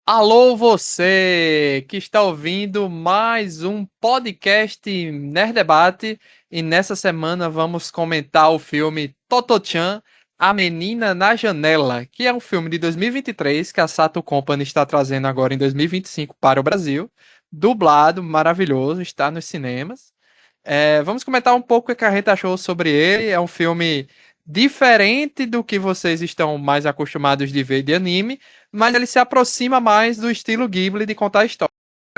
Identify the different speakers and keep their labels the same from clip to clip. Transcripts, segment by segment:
Speaker 1: Alô, você que está ouvindo mais um podcast Nerd Debate, e nessa semana vamos comentar o filme Toto-chan, A Menina na Janela, que é um filme de 2023 que a Sato Company está trazendo agora em 2025 para o Brasil, dublado, maravilhoso, está nos cinemas. Vamos comentar um pouco o que a gente achou sobre ele. É um filme diferente do que vocês estão mais acostumados de ver de anime, mas ele se aproxima mais do estilo Ghibli de contar história.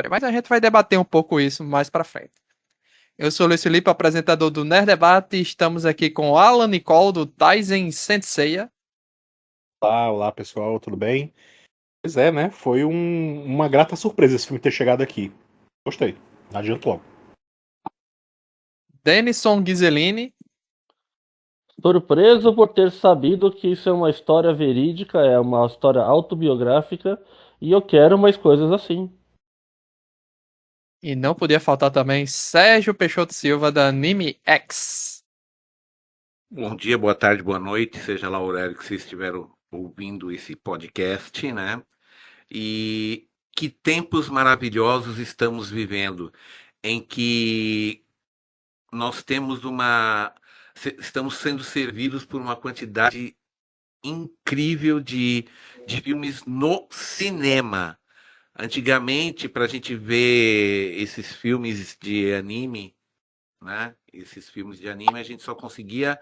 Speaker 1: Mas a gente vai debater um pouco isso mais pra frente. Eu sou o Luiz Felipe, apresentador do Nerd Debate, e estamos aqui com o Alan Nicole do Taizen Senseiya.
Speaker 2: Olá pessoal, tudo bem? Pois é, né? Foi uma grata surpresa esse filme ter chegado aqui. Gostei. Não adianto logo.
Speaker 1: Denison Ghiseline.
Speaker 3: Surpreso por ter sabido que isso é uma história verídica, é uma história autobiográfica, e eu quero mais coisas assim.
Speaker 1: E não podia faltar também Sérgio Peixoto Silva da Anime X.
Speaker 4: Bom dia, boa tarde, boa noite, seja lá o horário que vocês estiveram ouvindo esse podcast, né? E que tempos maravilhosos estamos vivendo, em que nós temos estamos sendo servidos por uma quantidade incrível de filmes no cinema. Antigamente, para a gente ver esses filmes de anime, né? Esses filmes de anime a gente só conseguia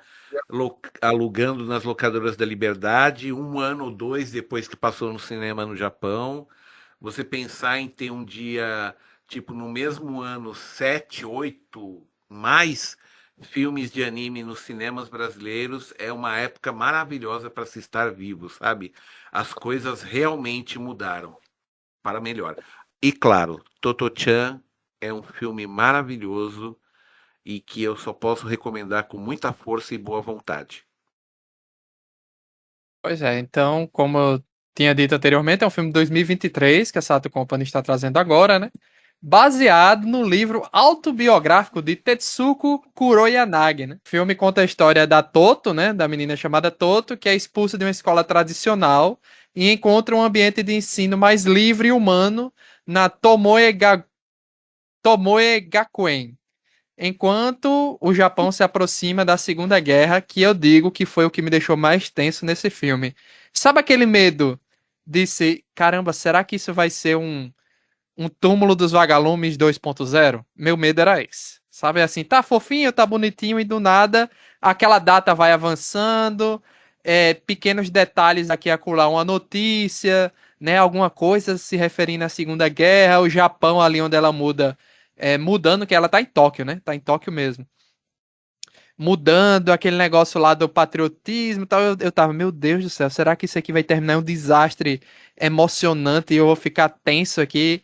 Speaker 4: alugando nas locadoras da Liberdade, um ano ou dois depois que passou no cinema no Japão. Você pensar em ter um dia, tipo, no mesmo ano, sete, oito, mais filmes de anime nos cinemas brasileiros é uma época maravilhosa para se estar vivo, sabe? As coisas realmente mudaram para melhor. E claro, Toto-chan é um filme maravilhoso e que eu só posso recomendar com muita força e boa vontade.
Speaker 1: Pois é, então, como eu tinha dito anteriormente, é um filme de 2023 que a Sato Company está trazendo agora, né? Baseado no livro autobiográfico de Tetsuko Kuroyanagi, né? O filme conta a história da Toto, né? Da menina chamada Toto, que é expulsa de uma escola tradicional e encontra um ambiente de ensino mais livre e humano na Tomoe Gakuen, enquanto o Japão se aproxima da Segunda Guerra, que eu digo que foi o que me deixou mais tenso nesse filme. Sabe aquele medo de ser, caramba, será que isso vai ser um túmulo dos vagalumes 2.0? Meu medo era esse. Sabe assim, tá fofinho, tá bonitinho e do nada aquela data vai avançando, pequenos detalhes aqui e acolá, uma notícia, né, alguma coisa se referindo à Segunda Guerra, o Japão ali onde ela muda, mudando que ela tá em Tóquio, né? Tá em Tóquio mesmo. Mudando aquele negócio lá do patriotismo e tal, eu tava, meu Deus do céu, será que isso aqui vai terminar em um desastre emocionante e eu vou ficar tenso aqui?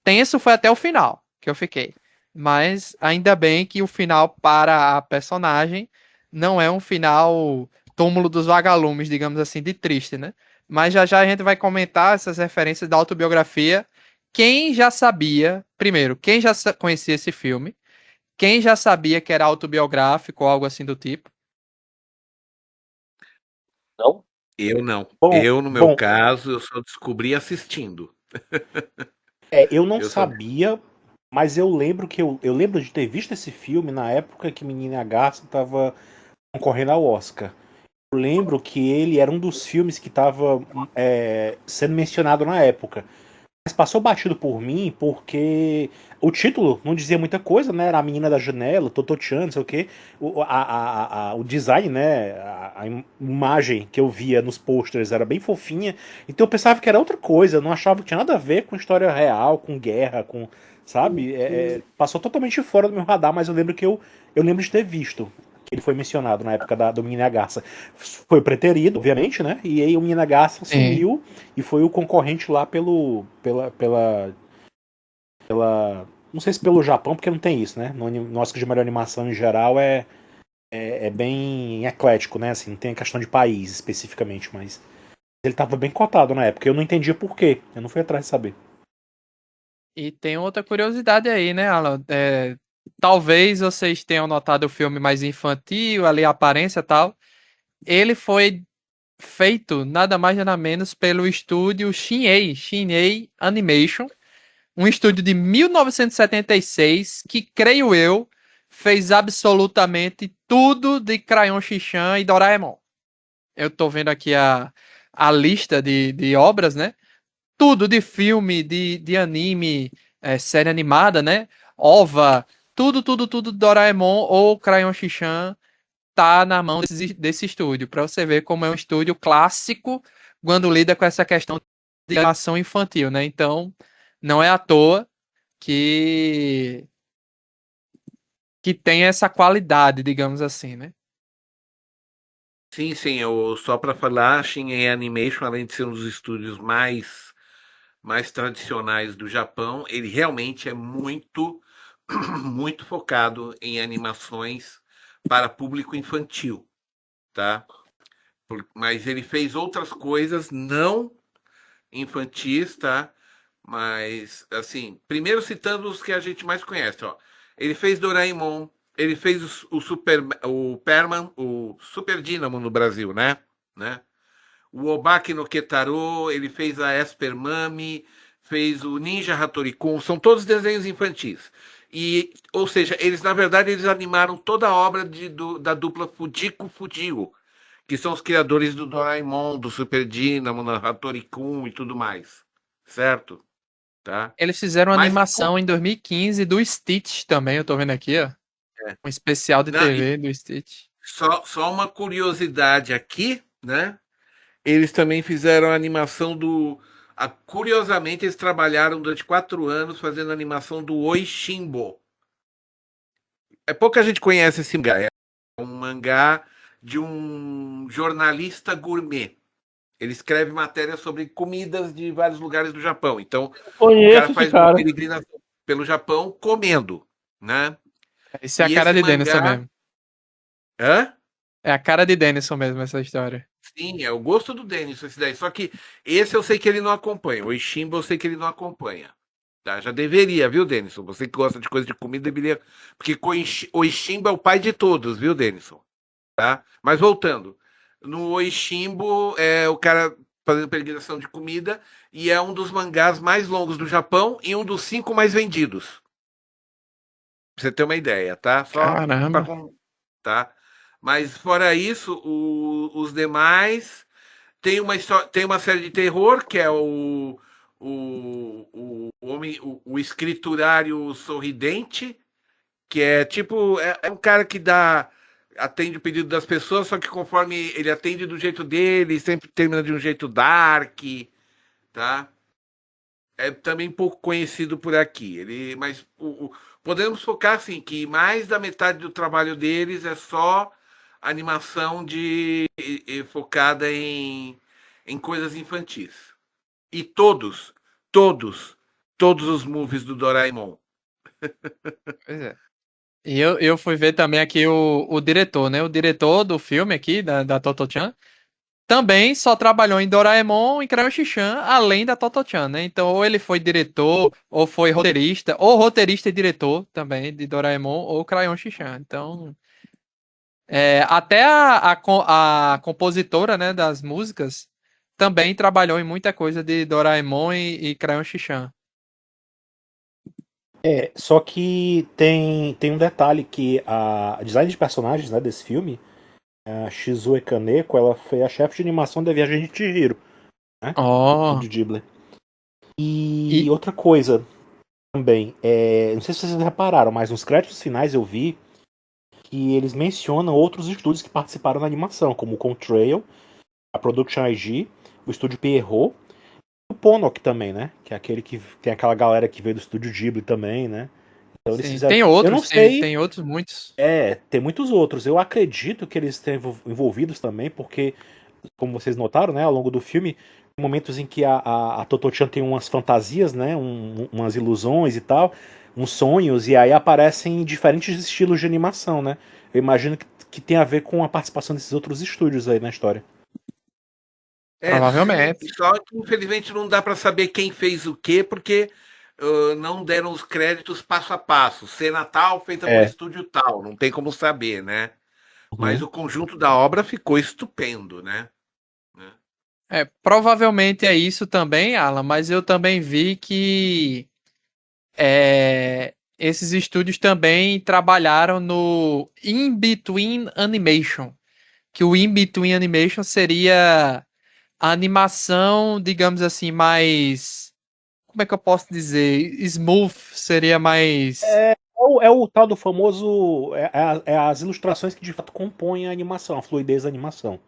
Speaker 1: Tenso foi até o final que eu fiquei. Mas ainda bem que o final para a personagem não é um final túmulo dos vagalumes, digamos assim, de triste, né? Mas já já a gente vai comentar essas referências da autobiografia. Quem já sabia, primeiro, quem já conhecia esse filme? Quem já sabia que era autobiográfico ou algo assim do tipo?
Speaker 3: Não?
Speaker 4: Eu não.
Speaker 2: Bom,
Speaker 4: Eu, no meu
Speaker 2: bom,
Speaker 4: caso, eu só descobri assistindo.
Speaker 2: eu não
Speaker 4: Eu só.
Speaker 2: sabia, mas eu lembro eu lembro de ter visto esse filme na época que Menina Garça estava concorrendo ao Oscar. Eu lembro que ele era um dos filmes que estava sendo mencionado na época. Mas passou batido por mim porque o título não dizia muita coisa, né? Era a menina da janela, Toto-chan, não sei o quê. O design, né? A imagem que eu via nos posters era bem fofinha. Então eu pensava que era outra coisa. Eu não achava que tinha nada a ver com história real, com guerra, com. Sabe? Passou totalmente fora do meu radar, mas eu lembro de ter visto. Que ele foi mencionado na época do Menina Garça. Foi preterido, obviamente, né? E aí o Menina Garça
Speaker 1: Sim.
Speaker 2: assumiu e foi o concorrente lá não sei se pelo Japão, porque não tem isso, né? No Oscar de melhor animação em geral é bem eclético, né? Assim, não tem a questão de país especificamente, mas ele tava bem cotado na época. Eu não entendia por quê. Eu não fui atrás de saber.
Speaker 1: E tem outra curiosidade aí, né, Alan? Talvez vocês tenham notado o filme mais infantil, ali a aparência e tal. Ele foi feito nada mais nada menos pelo estúdio Shin-Ei Animation, um estúdio de 1976 que, creio eu, fez absolutamente tudo de Crayon Shin-Chan e Doraemon. Eu tô vendo aqui a lista de obras, né? Tudo de filme, de anime, série animada, né? OVA, tudo Doraemon ou Crayon Shin-Chan tá na mão desse estúdio, para você ver como é um estúdio clássico quando lida com essa questão de animação infantil, né? Então, não é à toa que que tem essa qualidade, digamos assim, né?
Speaker 4: Sim, sim, só para falar, a Shin Animation, além de ser um dos estúdios mais tradicionais do Japão, ele realmente é muito, muito focado em animações para público infantil, tá? Mas ele fez outras coisas não infantis, tá? Mas, assim, primeiro citando os que a gente mais conhece, ó. Ele fez Doraemon, ele fez o Super Dínamo no Brasil, né? O Obaki no Ketaro, ele fez a Esper Mami, fez o Ninja Hattori-kun, são todos desenhos infantis. E, ou seja, eles na verdade eles animaram toda a obra da dupla Fujiko Fujio, que são os criadores do Doraemon, do Super Dynamo, do Hattori-kun e tudo mais, certo? Tá?
Speaker 1: Eles fizeram uma
Speaker 4: Mas
Speaker 1: animação em 2015 do Stitch também, eu tô vendo aqui, ó.
Speaker 4: é,
Speaker 1: Um especial de
Speaker 4: na-
Speaker 1: TV do Stitch.
Speaker 4: só uma curiosidade aqui, né? Eles também fizeram a animação curiosamente, eles trabalharam durante 4 anos fazendo a animação do Oishimbo. É pouca gente conhece esse mangá. É um mangá de um jornalista gourmet. Ele escreve matérias sobre comidas de vários lugares do Japão. Então, o cara
Speaker 3: Conheço esse
Speaker 4: faz uma
Speaker 3: cara.
Speaker 4: peregrinação pelo Japão comendo, né?
Speaker 1: Isso é a
Speaker 4: E
Speaker 1: cara
Speaker 4: esse
Speaker 1: de Denison
Speaker 4: mangá,
Speaker 1: mesmo.
Speaker 4: hã?
Speaker 1: É a cara de Denison mesmo, essa história.
Speaker 4: Sim, é o gosto do Denis esse daí. Só que esse eu sei que ele não acompanha. O Ishimbo eu sei que ele não acompanha. Tá? Já deveria, viu, Denison? Você que gosta de coisa de comida deveria. Porque o Ishimbo é o pai de todos, viu, Denison? Tá? Mas voltando. No Oishimbo é o cara fazendo peregrinação de comida e é um dos mangás mais longos do Japão e um dos 5 mais vendidos. Pra você ter uma ideia, tá? Só para
Speaker 1: Caramba.
Speaker 4: tá? Mas fora isso, os demais tem uma série de terror que é o escriturário sorridente, que é tipo é um cara que atende o pedido das pessoas, só que conforme ele atende do jeito dele, sempre termina de um jeito dark, tá? É também pouco conhecido por aqui. Mas podemos focar assim que mais da metade do trabalho deles é só animação focada em coisas infantis. E todos, todos os movies do Doraemon.
Speaker 1: Pois é. E eu fui ver também aqui o diretor, né? O diretor do filme aqui, da Toto-chan, também só trabalhou em Doraemon e Crayon-Shin-chan, além da Toto-chan, né? Então, ou ele foi diretor, ou foi roteirista, ou roteirista e diretor também de Doraemon ou Crayon-Shin-chan. Então, até a compositora, né, das músicas também trabalhou em muita coisa de Doraemon e Crayon-Shin-chan.
Speaker 2: Só que tem um detalhe que a design de personagens, né, desse filme, a Shizue Kaneko, ela foi a chefe de animação da Viagem de Chihiro, né?
Speaker 1: Oh,
Speaker 2: Do Ghibli. E
Speaker 1: e
Speaker 2: outra coisa também, não sei se vocês repararam, mas nos créditos finais eu vi que eles mencionam outros estúdios que participaram da animação, como o Contrail, a Production IG, o estúdio Pierrot, e o Ponok também, né? Que é aquele que tem aquela galera que veio do estúdio Ghibli também, né? Então eles
Speaker 1: sim,
Speaker 2: fizeram.
Speaker 1: tem
Speaker 2: Eu não
Speaker 1: outros,
Speaker 2: sei.
Speaker 1: tem outros muitos.
Speaker 2: Tem muitos outros. Eu acredito que eles estejam envolvidos também, porque, como vocês notaram, né, ao longo do filme, tem momentos em que a Toto-chan tem umas fantasias, né, umas ilusões e tal, uns sonhos, e aí aparecem diferentes estilos de animação, né? Eu imagino que tem a ver com a participação desses outros estúdios aí na história.
Speaker 1: Provavelmente.
Speaker 4: Só que infelizmente não dá para saber quem fez o quê, porque não deram os créditos passo a passo. Cena tal, feita por
Speaker 2: É.
Speaker 4: estúdio tal, não tem como saber, né? Mas
Speaker 2: Uhum.
Speaker 4: o conjunto da obra ficou estupendo, né?
Speaker 1: Provavelmente é isso também, Alan, mas eu também vi que esses estúdios também trabalharam no In-Between Animation, que o In-Between Animation seria a animação, digamos assim, mais, como é que eu posso dizer? Smooth, seria mais...
Speaker 2: É o tal do famoso. É as ilustrações que de fato compõem a animação, a fluidez da animação,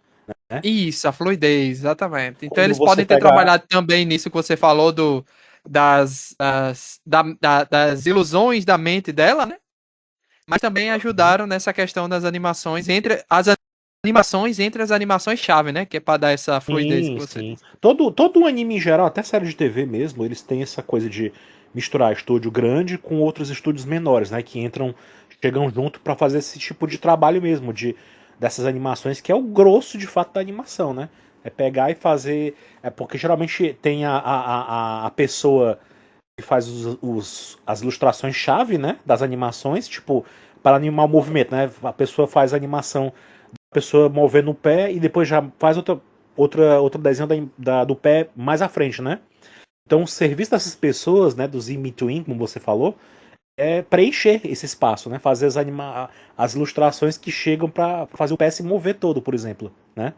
Speaker 2: né?
Speaker 1: Isso, a fluidez, exatamente. Então
Speaker 2: Quando
Speaker 1: eles
Speaker 2: você
Speaker 1: podem ter
Speaker 2: pega.
Speaker 1: trabalhado também nisso que você falou das ilusões da mente dela, né? Mas também ajudaram nessa questão das animações entre as animações chave, né? Que é para dar essa fluidez que
Speaker 2: Sim,
Speaker 1: você
Speaker 2: sim.
Speaker 1: disse.
Speaker 2: Todo o anime em geral, até série de TV mesmo, eles têm essa coisa de misturar estúdio grande com outros estúdios menores, né? Que chegam junto pra fazer esse tipo de trabalho mesmo, dessas animações, que é o grosso de fato da animação, né? É pegar e fazer. É porque geralmente tem a pessoa que faz as ilustrações-chave, né? Das animações, tipo, para animar o movimento, né? A pessoa faz a animação pessoa movendo o pé e depois já faz outro desenho do pé mais à frente, né? Então o serviço dessas pessoas, né, dos in-between, como você falou, é preencher esse espaço, né? Fazer as ilustrações que chegam para fazer o pé se mover todo, por exemplo, né?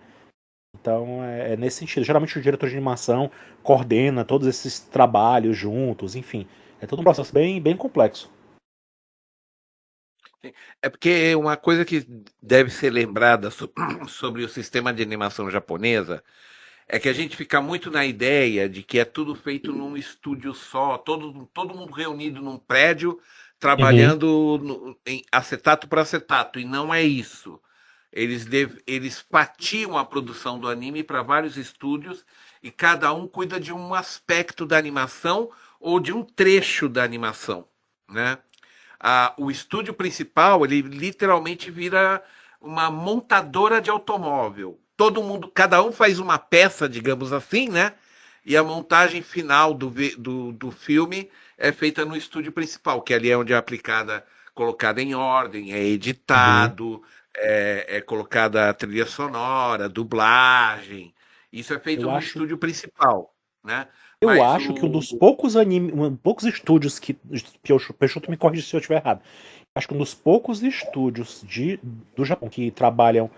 Speaker 2: Então é nesse sentido. Geralmente o diretor de animação coordena todos esses trabalhos juntos, enfim. É todo um processo bem, bem complexo.
Speaker 4: É porque uma coisa que deve ser lembrada sobre o sistema de animação japonesa é que a gente fica muito na ideia de que é tudo feito num estúdio só, todo mundo reunido num prédio,
Speaker 2: Uhum.
Speaker 4: trabalhando em acetato por acetato, e não é isso. Eles fatiam a produção do anime para vários estúdios e cada um cuida de um aspecto da animação ou de um trecho da animação, né? O estúdio principal, ele literalmente vira uma montadora de automóvel. Todo mundo, cada um faz uma peça, digamos assim, né? E a montagem final do filme é feita no estúdio principal, que ali é onde é aplicada, colocada em ordem, é
Speaker 2: Uhum.
Speaker 4: editado, é colocada a trilha sonora, dublagem. Isso é feito
Speaker 2: Eu
Speaker 4: no
Speaker 2: acho
Speaker 4: estúdio principal, né?
Speaker 2: Eu
Speaker 4: Mas
Speaker 2: acho que poucos estúdios Peixoto me corrija se eu estiver errado. Acho que um dos poucos estúdios do Japão que trabalham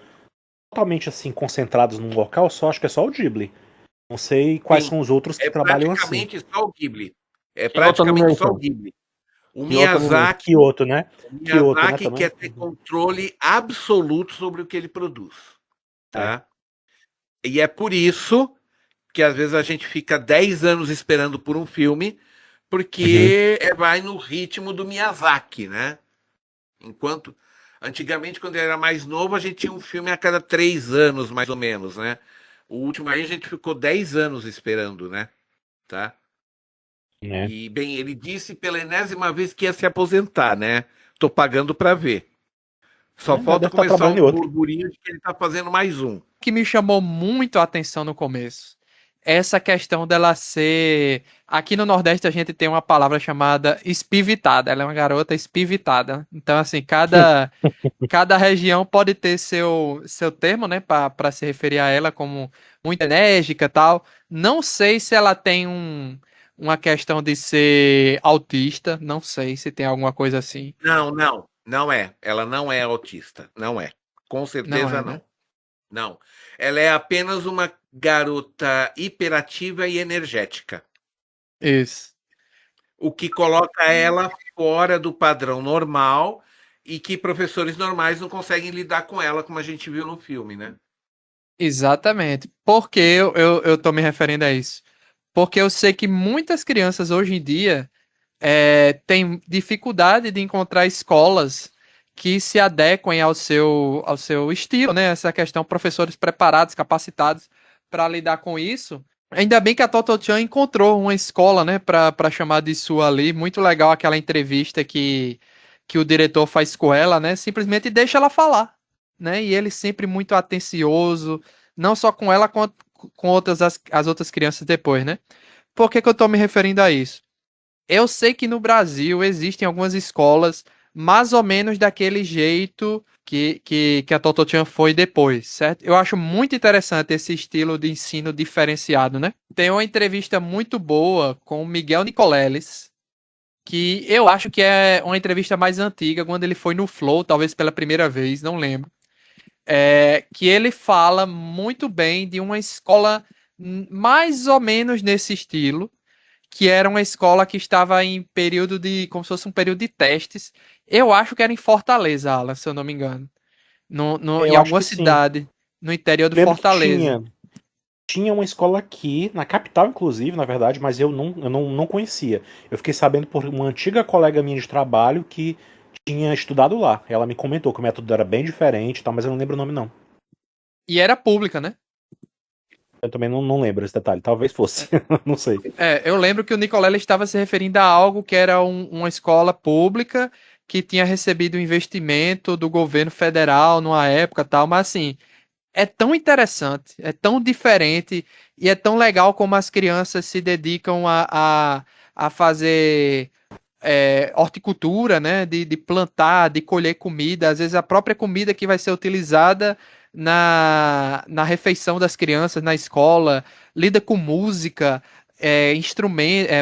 Speaker 2: totalmente assim concentrados num local só, acho que é só o Ghibli. Não sei quais
Speaker 4: sim,
Speaker 2: são os outros que
Speaker 4: é
Speaker 2: trabalham assim.
Speaker 4: praticamente só o Ghibli. É
Speaker 3: Kyoto
Speaker 4: praticamente só o
Speaker 3: Animation.
Speaker 4: Ghibli. O
Speaker 3: Kyoto Animation.
Speaker 4: Miyazaki,
Speaker 2: Kyoto, né?
Speaker 4: o
Speaker 2: Kyoto, né,
Speaker 4: Miyazaki
Speaker 2: também.
Speaker 4: quer ter controle absoluto sobre o que ele produz,
Speaker 2: É.
Speaker 4: tá? E é por isso que às vezes a gente fica 10 anos esperando por um filme,
Speaker 2: Uhum.
Speaker 4: porque vai no ritmo do Miyazaki, né? Enquanto antigamente, quando ele era mais novo, a gente tinha um filme a cada 3 anos, mais ou menos, né? O último aí a gente ficou 10 anos esperando, né? Tá?
Speaker 2: É.
Speaker 4: E, bem, ele disse pela enésima vez que ia se aposentar, né? Tô pagando para ver. Só
Speaker 2: Deve
Speaker 4: falta
Speaker 2: estar
Speaker 4: começar
Speaker 2: trabalhando
Speaker 4: um
Speaker 2: em outro.
Speaker 4: burburinho de que ele tá fazendo mais um.
Speaker 1: Que me chamou muito a atenção no começo. Essa questão dela ser. Aqui no Nordeste a gente tem uma palavra chamada espivitada. Ela é uma garota espivitada. Então, assim, cada região pode ter seu termo, né, para se referir a ela como muito enérgica e tal. Não sei se ela tem uma questão de ser autista. Não sei se tem alguma coisa assim.
Speaker 4: Não, não, não é. Ela não é autista. Não é. Com
Speaker 1: Não
Speaker 4: certeza
Speaker 1: é, né?
Speaker 4: não. Não. Ela é apenas uma garota hiperativa e energética.
Speaker 1: Isso.
Speaker 4: O que coloca ela fora do padrão normal e que professores normais não conseguem lidar com ela, como a gente viu no filme, né?
Speaker 1: Exatamente. Por que eu tô me referindo a isso? Porque eu sei que muitas crianças hoje em dia têm dificuldade de encontrar escolas que se adequem ao seu estilo, né? Essa questão, professores preparados, capacitados para lidar com isso. Ainda bem que a Toto-chan encontrou uma escola, né, para chamar de sua ali. Muito legal aquela entrevista que o diretor faz com ela, né? Simplesmente deixa ela falar, né? E ele sempre muito atencioso, não só com ela, quanto com as outras crianças depois, né? Por que que eu tô me referindo a isso? Eu sei que no Brasil existem algumas escolas mais ou menos daquele jeito que a Totochan foi depois, certo? Eu acho muito interessante esse estilo de ensino diferenciado, né? Tem uma entrevista muito boa com o Miguel Nicoleles, que eu acho que é uma entrevista mais antiga, quando ele foi no Flow, talvez pela primeira vez, não lembro. Que ele fala muito bem de uma escola mais ou menos nesse estilo, que era uma escola que estava em período de, como se fosse um período de testes. Eu acho que era em Fortaleza, Alan, se eu não me engano. Em
Speaker 2: Eu acho
Speaker 1: alguma
Speaker 2: que sim.
Speaker 1: cidade, no interior de
Speaker 2: Lembro que
Speaker 1: Fortaleza.
Speaker 2: tinha uma escola aqui, na capital, inclusive, na verdade, mas eu não conhecia. Eu fiquei sabendo por uma antiga colega minha de trabalho que tinha estudado lá. Ela me comentou que o método era bem diferente e tal, mas eu não lembro o nome, não.
Speaker 1: E era pública, né?
Speaker 2: Eu também não lembro esse detalhe. Talvez fosse. Não sei.
Speaker 1: Eu lembro que o Nicolella estava se referindo a algo que era uma escola pública que tinha recebido investimento do governo federal numa época tal, mas assim, é tão interessante, é tão diferente e é tão legal como as crianças se dedicam a fazer horticultura, né? De plantar, de colher comida, às vezes a própria comida que vai ser utilizada na refeição das crianças na escola, lida com música,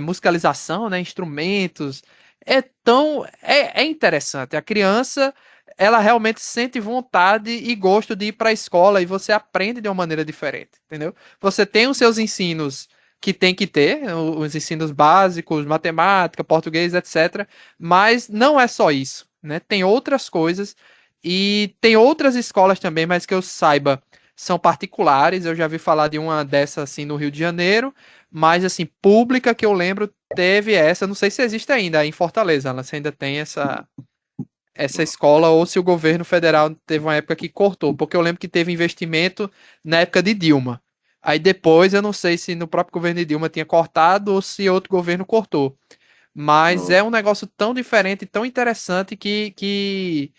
Speaker 1: musicalização, né? Instrumentos. É interessante. A criança ela realmente sente vontade e gosto de ir para a escola e você aprende de uma maneira diferente, entendeu? Você tem os seus ensinos que tem que ter, os ensinos básicos, matemática, português, etc. Mas não é só isso, né? Tem outras coisas e tem outras escolas também, mas que eu saiba são particulares. Eu já vi falar de uma dessas assim no Rio de Janeiro, mas assim, pública que eu lembro teve essa, não sei se existe ainda em Fortaleza, ela ainda tem essa escola ou se o governo federal teve uma época que cortou, porque eu lembro que teve investimento na época de Dilma. Aí depois eu não sei se no próprio governo de Dilma tinha cortado ou se outro governo cortou. Mas é um negócio tão diferente, tão interessante que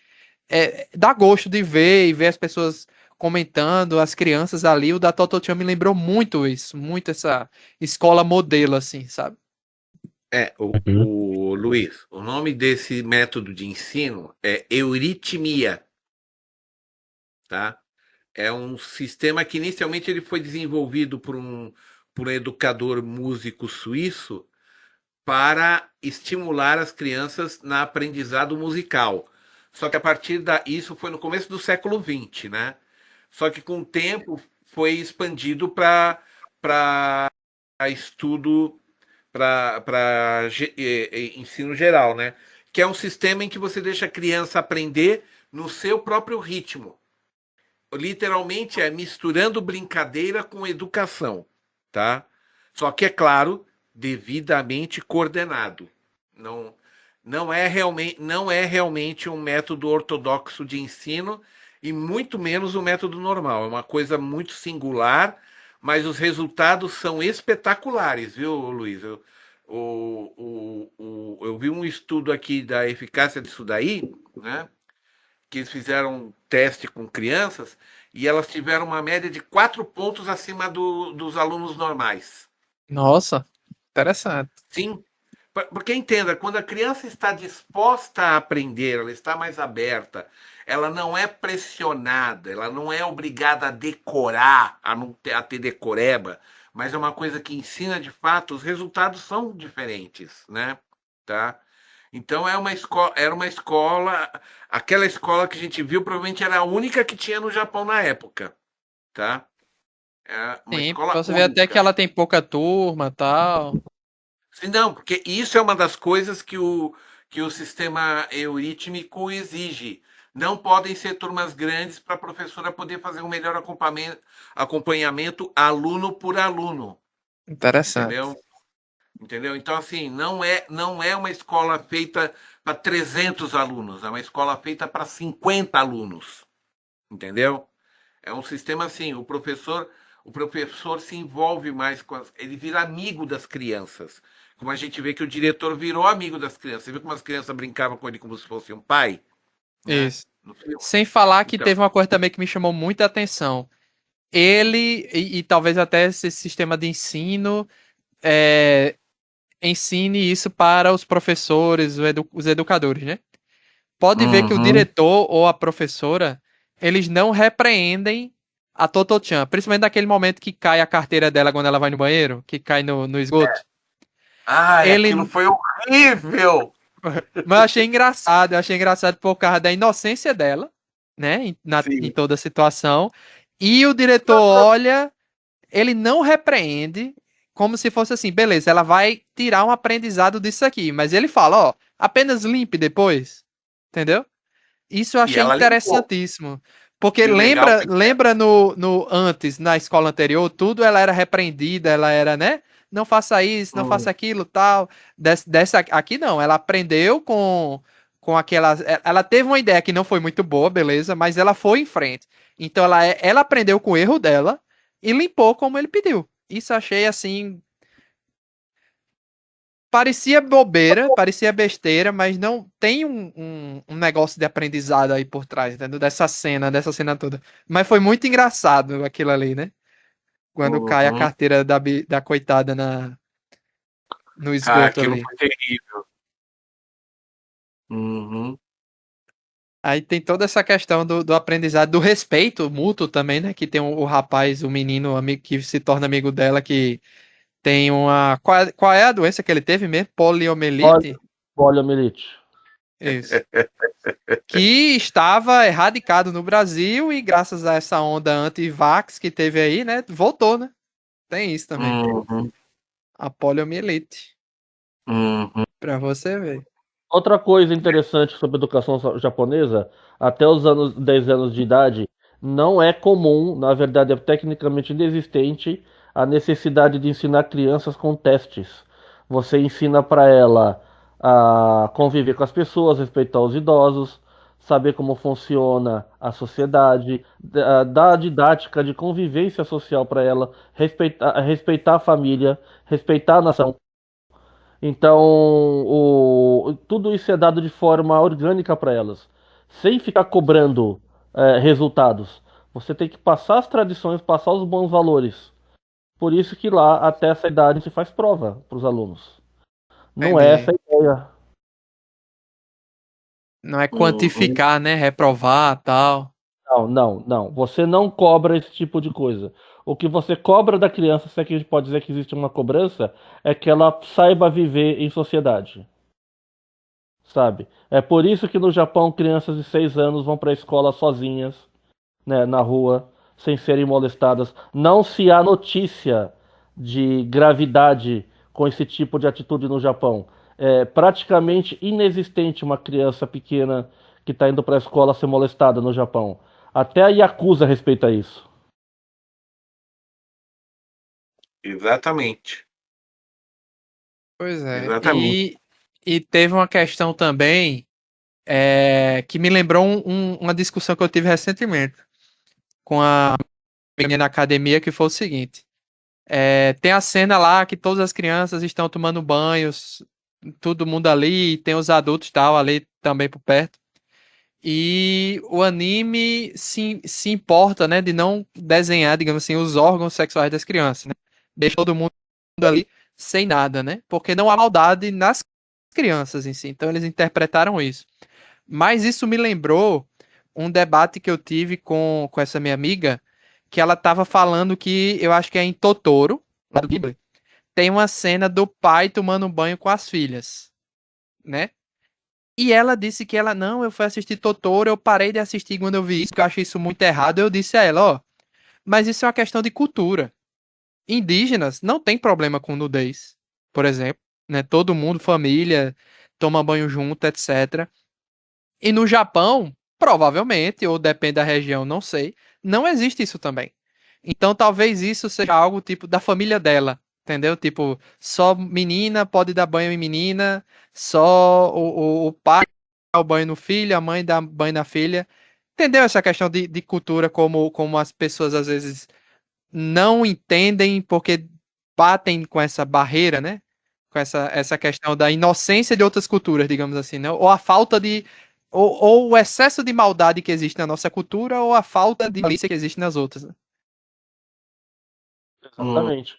Speaker 1: dá gosto de ver e ver as pessoas comentando, as crianças ali. O da Totochan me lembrou muito isso, muito essa escola modelo, assim, sabe?
Speaker 2: Uhum.
Speaker 4: O Luiz, o nome desse método de ensino é euritmia, tá? É um sistema que inicialmente ele foi desenvolvido por um educador músico suíço para estimular as crianças na aprendizado musical. Só que a partir da isso foi no começo do século XX, né? Só que com o tempo foi expandido para estudo para ensino geral, né? Que é um sistema em que você deixa a criança aprender no seu próprio ritmo. Literalmente é misturando brincadeira com educação, tá? Só que é claro, devidamente coordenado. Não, não é realmente um método ortodoxo de ensino e muito menos um método normal. É uma coisa muito singular, mas os resultados são espetaculares, viu, Luiz? Eu vi um estudo aqui da eficácia disso daí, né? Que eles fizeram um teste com crianças e elas tiveram uma média de 4 pontos acima dos alunos normais.
Speaker 1: Nossa, interessante.
Speaker 4: Sim, porque entenda, quando a criança está disposta a aprender, ela está mais aberta, ela não é pressionada, ela não é obrigada a decorar, a ter decoreba, mas é uma coisa que ensina de fato, os resultados são diferentes, né? Tá? Então era uma escola, aquela escola que a gente viu provavelmente era a única que tinha no Japão na época, tá? É uma
Speaker 1: Sim,
Speaker 4: escola
Speaker 1: você vê até que
Speaker 4: única.
Speaker 1: ela tem pouca turma, tal.
Speaker 4: Sim, não, porque isso é uma das coisas que o sistema eurítmico exige. Não podem ser turmas grandes para a professora poder fazer um melhor acompanhamento aluno por aluno,
Speaker 1: Interessante.
Speaker 4: entendeu? Entendeu? Então, assim, não é uma escola feita para 300 alunos, é uma escola feita para 50 alunos, entendeu? É um sistema assim, o professor se envolve mais ele vira amigo das crianças. Como a gente vê que o diretor virou amigo das crianças. Você viu como as crianças brincavam com ele como se fosse um pai, né?
Speaker 1: Isso.
Speaker 4: No filme.
Speaker 1: Sem falar que
Speaker 4: Então,
Speaker 1: teve uma coisa também que me chamou muita atenção. Ele, e talvez até esse sistema de ensino, ensine isso para os professores, os educadores, né? pode ver que o
Speaker 4: Uhum.
Speaker 1: diretor ou a professora, eles não repreendem a Toto-chan, principalmente naquele momento que cai a carteira dela quando ela vai no banheiro, que cai no esgoto.
Speaker 4: Ai, aquilo
Speaker 1: Ele,
Speaker 4: foi horrível!
Speaker 1: mas eu achei engraçado por causa da inocência dela, né, em
Speaker 4: Sim.
Speaker 1: toda a situação. E o diretor olha, ele não repreende, como se fosse assim, beleza, ela vai tirar um aprendizado disso aqui, mas ele fala, ó, apenas limpe depois, entendeu? Isso eu
Speaker 4: E
Speaker 1: achei
Speaker 4: ela limpou.
Speaker 1: interessantíssimo. Porque
Speaker 4: E o legal
Speaker 1: lembra no antes, na escola anterior, tudo ela era repreendida, ela era, né? Não faça isso, não faça aquilo, tal. Dessa aqui não, ela aprendeu com aquelas. Ela teve uma ideia que não foi muito boa, beleza, mas ela foi em frente. Então ela aprendeu com o erro dela e limpou como ele pediu. Isso eu achei assim. Parecia bobeira, parecia besteira, mas não tem um negócio de aprendizado aí por trás, entendeu? Dessa cena toda. Mas foi muito engraçado aquilo ali, né? Quando cai a
Speaker 4: Uhum.
Speaker 1: carteira da coitada no
Speaker 4: Ah,
Speaker 1: esgoto
Speaker 4: aquilo
Speaker 1: ali.
Speaker 4: foi terrível. Uhum.
Speaker 1: Aí tem toda essa questão do aprendizado, do respeito mútuo também, né? Que tem o rapaz, o menino amigo, que se torna amigo dela, que tem uma. Qual é a doença que ele teve mesmo? Poliomielite?
Speaker 3: Poliomielite.
Speaker 1: Isso. Que estava erradicado no Brasil e graças a essa onda anti-vax que teve aí, né, voltou, né? Tem isso também.
Speaker 4: Uhum.
Speaker 1: A poliomielite,
Speaker 4: Uhum.
Speaker 1: pra você ver.
Speaker 3: Outra coisa interessante sobre a educação japonesa, até os 10 anos de idade, não é comum, na verdade é tecnicamente inexistente, a necessidade de ensinar crianças com testes. Você ensina para ela a conviver com as pessoas, respeitar os idosos, saber como funciona a sociedade, dar a didática de convivência social para ela, respeitar a família, respeitar a nação. Então, tudo isso é dado de forma orgânica para elas, sem ficar cobrando resultados. Você tem que passar as tradições, passar os bons valores. Por isso que lá, até essa idade, se faz prova para os alunos. Não é essa
Speaker 1: Entendi.
Speaker 3: a ideia.
Speaker 1: Não é
Speaker 4: Uhum.
Speaker 1: quantificar, né? Reprovar, tal.
Speaker 3: Não, não, não. Você não cobra esse tipo de coisa. O que você cobra da criança, se é que a gente pode dizer que existe uma cobrança, é que ela saiba viver em sociedade. Sabe? É por isso que no Japão crianças de 6 anos vão para a escola sozinhas, né, na rua, sem serem molestadas. Não se há notícia de gravidade com esse tipo de atitude no Japão. É praticamente inexistente uma criança pequena que está indo para a escola ser molestada no Japão. Até a Yakuza respeita isso.
Speaker 4: Exatamente.
Speaker 1: Pois é.
Speaker 4: Exatamente.
Speaker 1: E teve uma questão também que me lembrou uma discussão que eu tive recentemente com a menina na academia, que foi o seguinte. Tem a cena lá que todas as crianças estão tomando banhos, todo mundo ali, e tem os adultos tal ali também por perto. E o anime se importa, né, de não desenhar, digamos assim, os órgãos sexuais das crianças, né? Deixa todo mundo ali sem nada, né? Porque não há maldade nas crianças em si. Então eles interpretaram isso. Mas isso me lembrou um debate que eu tive com essa minha amiga, que ela estava falando que eu acho que é em Totoro, lá do Ghibli, tem uma cena do pai tomando banho com as filhas, né? E ela disse que ela, não, eu fui assistir Totoro, eu parei de assistir quando eu vi isso, que eu achei isso muito errado. Eu disse a ela, ó, mas isso é uma questão de cultura. Indígenas não tem problema com nudez, por exemplo, né? Todo mundo, família, toma banho junto, etc. E no Japão, provavelmente, ou depende da região, não sei, não existe isso também. Então talvez isso seja algo tipo da família dela, entendeu? Tipo, só menina pode dar banho em menina, só o pai dá o banho no filho, a mãe dá banho na filha. Entendeu essa questão de cultura, como as pessoas às vezes não entendem porque batem com essa barreira, né? Com essa questão da inocência de outras culturas, digamos assim, né? Ou a falta de. Ou o excesso de maldade que existe na nossa cultura, ou a falta de malícia que existe nas outras, né?
Speaker 4: Hum.
Speaker 3: Exatamente.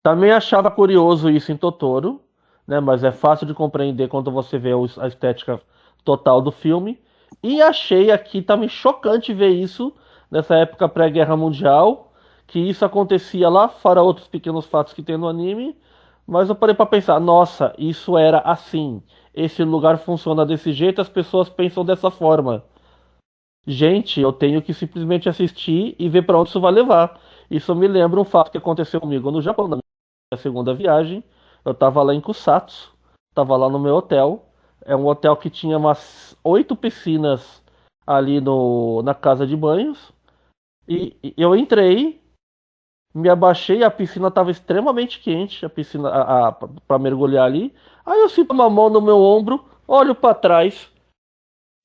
Speaker 3: Também achava curioso isso em Totoro, né? Mas é fácil de compreender quando você vê a estética total do filme. E achei aqui também chocante ver isso nessa época pré-guerra mundial, que isso acontecia lá, fora outros pequenos fatos que tem no anime. Mas eu parei pra pensar, nossa, isso era assim. Esse lugar funciona desse jeito, as pessoas pensam dessa forma. Gente, eu tenho que simplesmente assistir e ver pra onde isso vai levar. Isso me lembra um fato que aconteceu comigo no Japão, na minha segunda viagem. Eu tava lá em Kusatsu, tava lá no meu hotel. É um hotel que tinha umas 8 piscinas ali no, na casa de banhos. E eu entrei, me abaixei, a piscina tava extremamente quente, a piscina para mergulhar ali. Aí eu sinto uma mão no meu ombro, olho pra trás.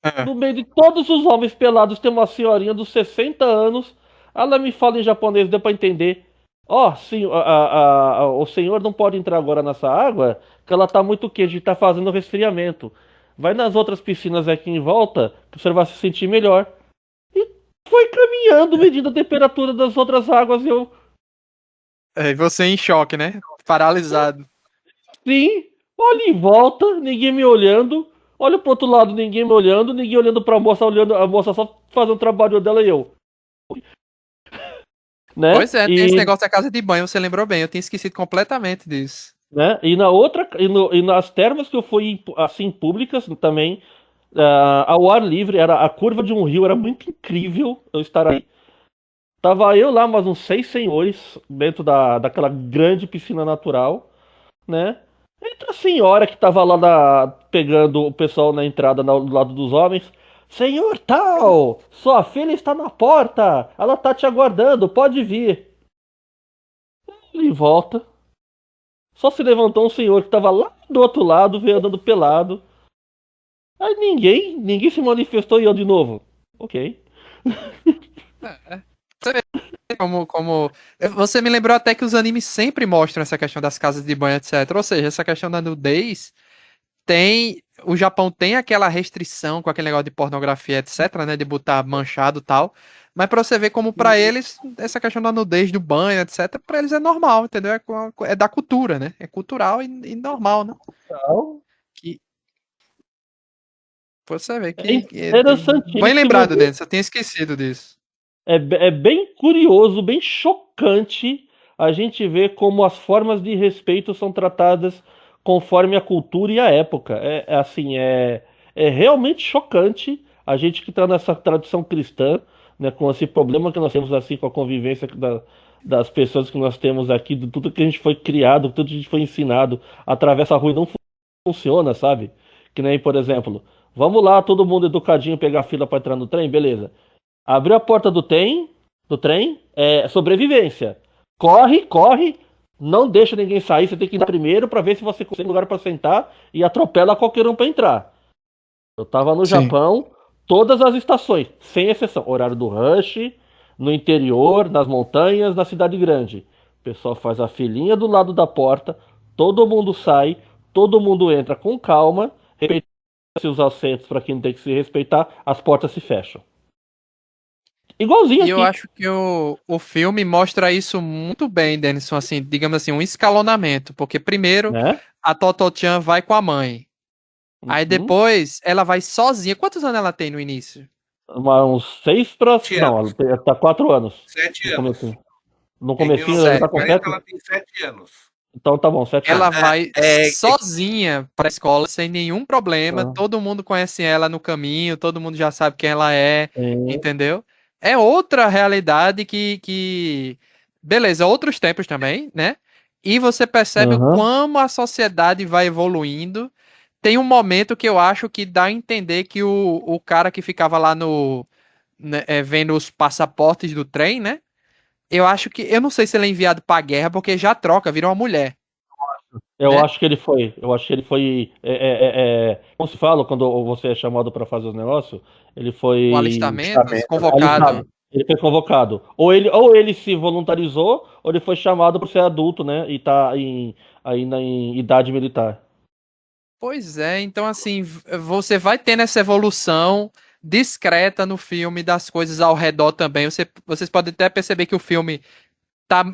Speaker 1: É.
Speaker 3: No meio de todos os homens pelados tem uma senhorinha dos 60 anos. Ela me fala em japonês, deu pra entender. Ó, sim, o senhor não pode entrar agora nessa água, que ela tá muito quente e tá fazendo resfriamento. Vai nas outras piscinas aqui em volta, que o senhor vai se sentir melhor. E foi caminhando, medindo a temperatura das outras águas. E eu,
Speaker 1: E você em choque, né? Paralisado.
Speaker 3: sim, olho em volta, ninguém me olhando. Olho pro outro lado, ninguém me olhando. Ninguém olhando pra moça, olhando a moça só fazendo o trabalho dela e eu. Né?
Speaker 1: Pois é, tem esse negócio da casa de banho, você lembrou bem. Eu tinha esquecido completamente disso.
Speaker 3: Né? E na outra, e nas termas que eu fui assim públicas também, ao ar livre, era a curva de um rio, era muito incrível eu estar aí. Tava eu lá, mais uns 6 senhores dentro daquela grande piscina natural, né? Entra a senhora que tava lá pegando o pessoal na entrada do lado dos homens. Senhor tal, sua filha está na porta, ela tá te aguardando, pode vir. Ele volta. Só se levantou um senhor que tava lá do outro lado, veio andando pelado. Aí ninguém se manifestou e eu de novo. Ok.
Speaker 1: É. Você vê como. Você me lembrou até que os animes sempre mostram essa questão das casas de banho, etc. Ou seja, essa questão da nudez tem. O Japão tem aquela restrição com aquele negócio de pornografia, etc., né? De botar manchado e tal. Mas pra você ver como pra eles, essa questão da nudez do banho, etc., pra eles é normal, entendeu? É da cultura, né? É cultural e normal, né?
Speaker 3: Então,
Speaker 1: Que você vê
Speaker 3: é
Speaker 1: que bem
Speaker 3: interessantíssimo
Speaker 1: lembrado
Speaker 3: ver.
Speaker 1: dele, eu tinha esquecido disso.
Speaker 3: É bem curioso, bem chocante a gente ver como as formas de respeito são tratadas conforme a cultura e a época. É realmente chocante a gente que está nessa tradição cristã, né, com esse problema que nós temos assim com a convivência das pessoas que nós temos aqui, de tudo que a gente foi criado, tudo que a gente foi ensinado, atravessa a rua e não funciona, sabe? Que nem, por exemplo, vamos lá, todo mundo educadinho pegar fila para entrar no trem, beleza. Abriu a porta do trem, é sobrevivência. Corre, corre, não deixa ninguém sair, você tem que ir primeiro pra ver se você consegue lugar pra sentar e atropela qualquer um pra entrar. Eu tava no
Speaker 1: Sim.
Speaker 3: Japão, todas as estações, sem exceção, horário do rush, no interior, nas montanhas, na cidade grande. O pessoal faz a filinha do lado da porta, todo mundo sai, todo mundo entra com calma, respeita-se os assentos para quem tem que se respeitar, as portas se fecham. Igualzinho
Speaker 1: E eu
Speaker 3: aqui,
Speaker 1: acho que o filme mostra isso muito bem, Denison, assim, digamos assim, um escalonamento, porque primeiro
Speaker 3: né?
Speaker 1: a Toto-chan vai com a mãe, aí
Speaker 3: Uhum.
Speaker 1: depois ela vai sozinha. Quantos anos ela tem no início?
Speaker 3: Uns 6 para.
Speaker 4: 7
Speaker 3: Não,
Speaker 4: anos.
Speaker 3: ela tá 4 anos.
Speaker 4: 7
Speaker 3: No
Speaker 4: comecinho.
Speaker 3: comecinho. No
Speaker 4: Em
Speaker 3: comecinho ela já tá com
Speaker 4: 1940
Speaker 3: 7.
Speaker 4: ela tem 7 anos.
Speaker 3: Então tá bom, 7
Speaker 1: Ela
Speaker 3: anos.
Speaker 1: vai
Speaker 4: É,
Speaker 1: sozinha pra escola, sem nenhum problema,
Speaker 3: Ah,
Speaker 1: todo mundo conhece ela no caminho, todo mundo já sabe quem ela é,
Speaker 3: sim.
Speaker 1: entendeu? É outra realidade beleza, outros tempos também, né? E você percebe
Speaker 3: Aham.
Speaker 1: como a sociedade vai evoluindo. Tem um momento que eu acho que dá a entender que o cara que ficava lá no, né, vendo os passaportes do trem, né? Eu acho que, eu não sei se ele é enviado pra guerra, porque já troca, vira uma mulher,
Speaker 3: Eu
Speaker 1: né?
Speaker 3: acho que ele foi. Eu acho que ele foi. Como se fala quando você é chamado para fazer os negócios? Ele
Speaker 1: O
Speaker 3: foi
Speaker 1: alistamento,
Speaker 2: Testamento, né?
Speaker 1: convocado.
Speaker 3: alistado. Ele foi convocado. Ou ele se voluntarizou, ou ele foi chamado por ser adulto, né? E tá ainda em idade militar.
Speaker 1: Pois é, então assim, você vai tendo essa evolução discreta no filme das coisas ao redor também. Vocês podem até perceber que o filme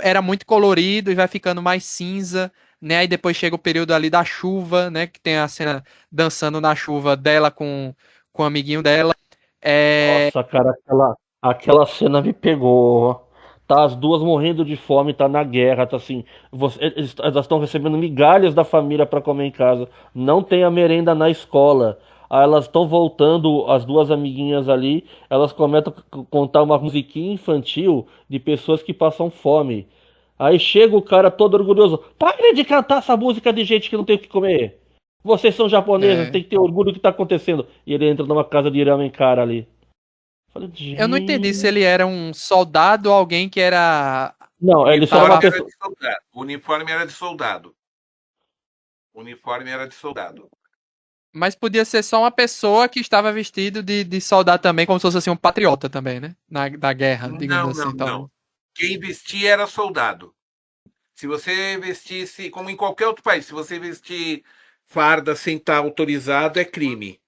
Speaker 1: era muito colorido e vai ficando mais cinza, né? Aí depois chega o período ali da chuva, né? Que tem a cena dançando na chuva dela com o amiguinho dela. É,
Speaker 3: Nossa, cara, aquela cena me pegou. Tá as duas morrendo de fome, tá na guerra, tá assim. Elas estão recebendo migalhas da família pra comer em casa. Não tem a merenda na escola. Aí elas estão voltando, as duas amiguinhas ali. Elas começam a contar uma musiquinha infantil de pessoas que passam fome. Aí chega o cara todo orgulhoso. Pare de cantar essa música de gente que não tem o que comer. Vocês são japonesas,
Speaker 1: é.
Speaker 3: tem que ter orgulho do que tá acontecendo. E ele entra numa casa de ramen cara ali. Falei,
Speaker 1: Eu não entendi se
Speaker 3: gente.
Speaker 1: ele era um soldado ou alguém que era.
Speaker 3: Não, ele só era
Speaker 1: Tava
Speaker 3: uma
Speaker 1: lá.
Speaker 4: Era
Speaker 3: pessoa.
Speaker 4: de soldado. O uniforme era de soldado. O uniforme era de soldado.
Speaker 1: Mas podia ser só uma pessoa que estava vestido de soldado também, como se fosse assim, um patriota também, né? Da guerra, digamos
Speaker 4: Não,
Speaker 1: assim,
Speaker 4: não,
Speaker 1: talvez.
Speaker 4: não. Quem vestia era soldado. Se você vestisse, como em qualquer outro país, se você vestir farda sem estar autorizado, é crime.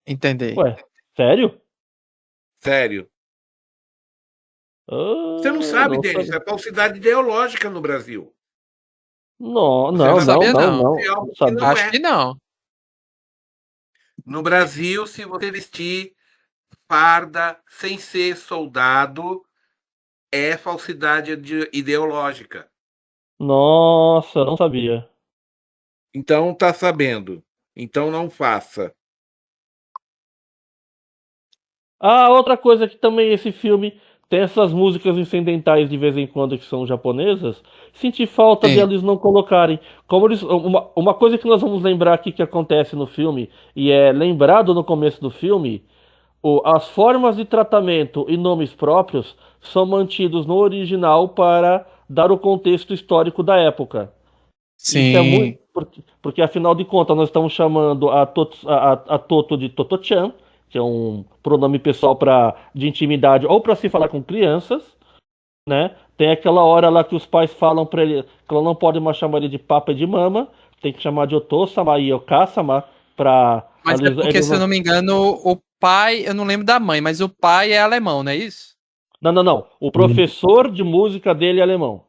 Speaker 1: Entendi.
Speaker 3: Ué, sério?
Speaker 4: Sério. Você não
Speaker 3: Ah,
Speaker 4: sabe,
Speaker 3: não
Speaker 4: Denis,
Speaker 3: sabia.
Speaker 4: é falsidade ideológica no Brasil.
Speaker 3: Não,
Speaker 4: Você
Speaker 3: não,
Speaker 1: Não
Speaker 4: acabou
Speaker 3: não,
Speaker 1: sabia,
Speaker 4: de
Speaker 3: não,
Speaker 1: não.
Speaker 3: não.
Speaker 4: dizer
Speaker 3: Não
Speaker 4: algo que
Speaker 3: sabia.
Speaker 4: não
Speaker 1: Acho
Speaker 4: é.
Speaker 1: que não.
Speaker 4: No Brasil, se você vestir farda sem ser soldado, é falsidade ideológica.
Speaker 3: Nossa, não sabia.
Speaker 4: Então tá sabendo. Então não faça.
Speaker 3: Ah, outra coisa que também esse filme tem essas músicas incidentais de vez em quando que são japonesas. Senti falta de
Speaker 1: Sim.
Speaker 3: eles não colocarem. Como eles, uma coisa que nós vamos lembrar aqui que acontece no filme, e é lembrado no começo do filme. As formas de tratamento e nomes próprios são mantidos no original para dar o contexto histórico da época. Isso é muito.
Speaker 1: Sim.
Speaker 3: Porque, afinal de contas, nós estamos chamando a Toto de Toto-chan, que é um pronome pessoal de intimidade ou para se falar com crianças, né? Tem aquela hora lá que os pais falam para ele que ela não pode mais chamar ele de papa e de mama, tem que chamar de Oto-sama e Oka-sama para
Speaker 1: Mas é porque,
Speaker 3: eles
Speaker 1: se eu não
Speaker 3: não.
Speaker 1: me engano, o pai, eu não lembro da mãe, mas o pai é alemão, não é isso?
Speaker 3: Não, não, não. O professor de música dele é alemão.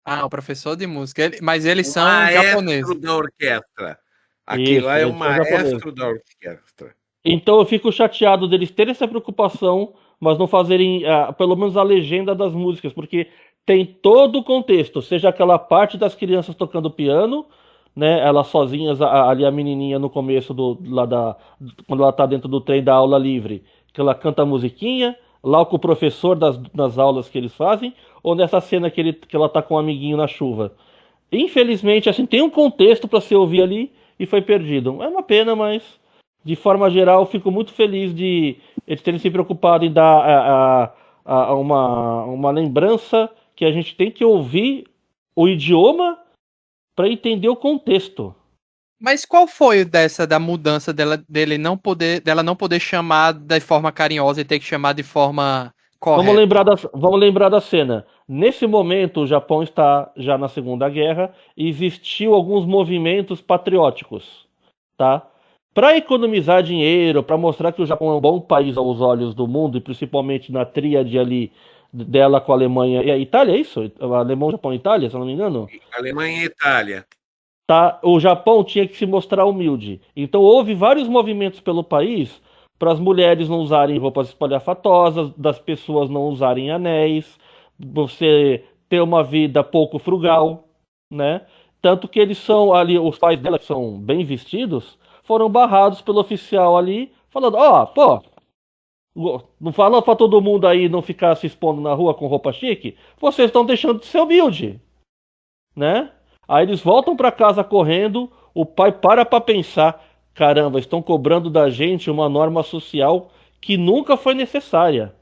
Speaker 1: Ah, o professor de música. Mas eles
Speaker 4: O
Speaker 1: são
Speaker 4: maestro
Speaker 1: japoneses.
Speaker 4: da orquestra. Aquele lá
Speaker 3: Isso,
Speaker 4: é o
Speaker 3: eles são japoneses.
Speaker 4: maestro da orquestra.
Speaker 3: Então eu fico chateado deles terem essa preocupação, mas não fazerem pelo menos a legenda das músicas, porque tem todo o contexto, seja aquela parte das crianças tocando piano, né, elas sozinhas, ali a menininha no começo quando ela tá dentro do trem da aula livre, que ela canta a musiquinha, lá com o professor das aulas que eles fazem, ou nessa cena que ela tá com um amiguinho na chuva. Infelizmente, assim, tem um contexto para se ouvir ali e foi perdido. É uma pena, mas de forma geral, fico muito feliz de eles terem se preocupado em dar uma lembrança que a gente tem que ouvir o idioma para entender o contexto.
Speaker 1: Mas qual foi da mudança dela não poder chamar de forma carinhosa e ter que chamar de forma correta?
Speaker 3: Vamos lembrar da cena. Nesse momento, o Japão está já na Segunda Guerra e existiu alguns movimentos patrióticos, tá? Para economizar dinheiro, para mostrar que o Japão é um bom país aos olhos do mundo e principalmente na tríade ali dela com a Alemanha e a Itália, é isso? Alemão, Japão e Itália, se eu não me engano?
Speaker 4: Alemanha e Itália.
Speaker 3: Tá, o Japão tinha que se mostrar humilde. Então houve vários movimentos pelo país para as mulheres não usarem roupas espalhafatosas, das pessoas não usarem anéis, você ter uma vida pouco frugal, né? Tanto que eles são ali, os pais dela que são bem vestidos, foram barrados pelo oficial ali, falando: ó, pô, não fala para todo mundo aí não ficar se expondo na rua com roupa chique, vocês estão deixando de ser humilde, né? Aí eles voltam para casa correndo, o pai para pensar, caramba, estão cobrando da gente uma norma social que nunca foi necessária.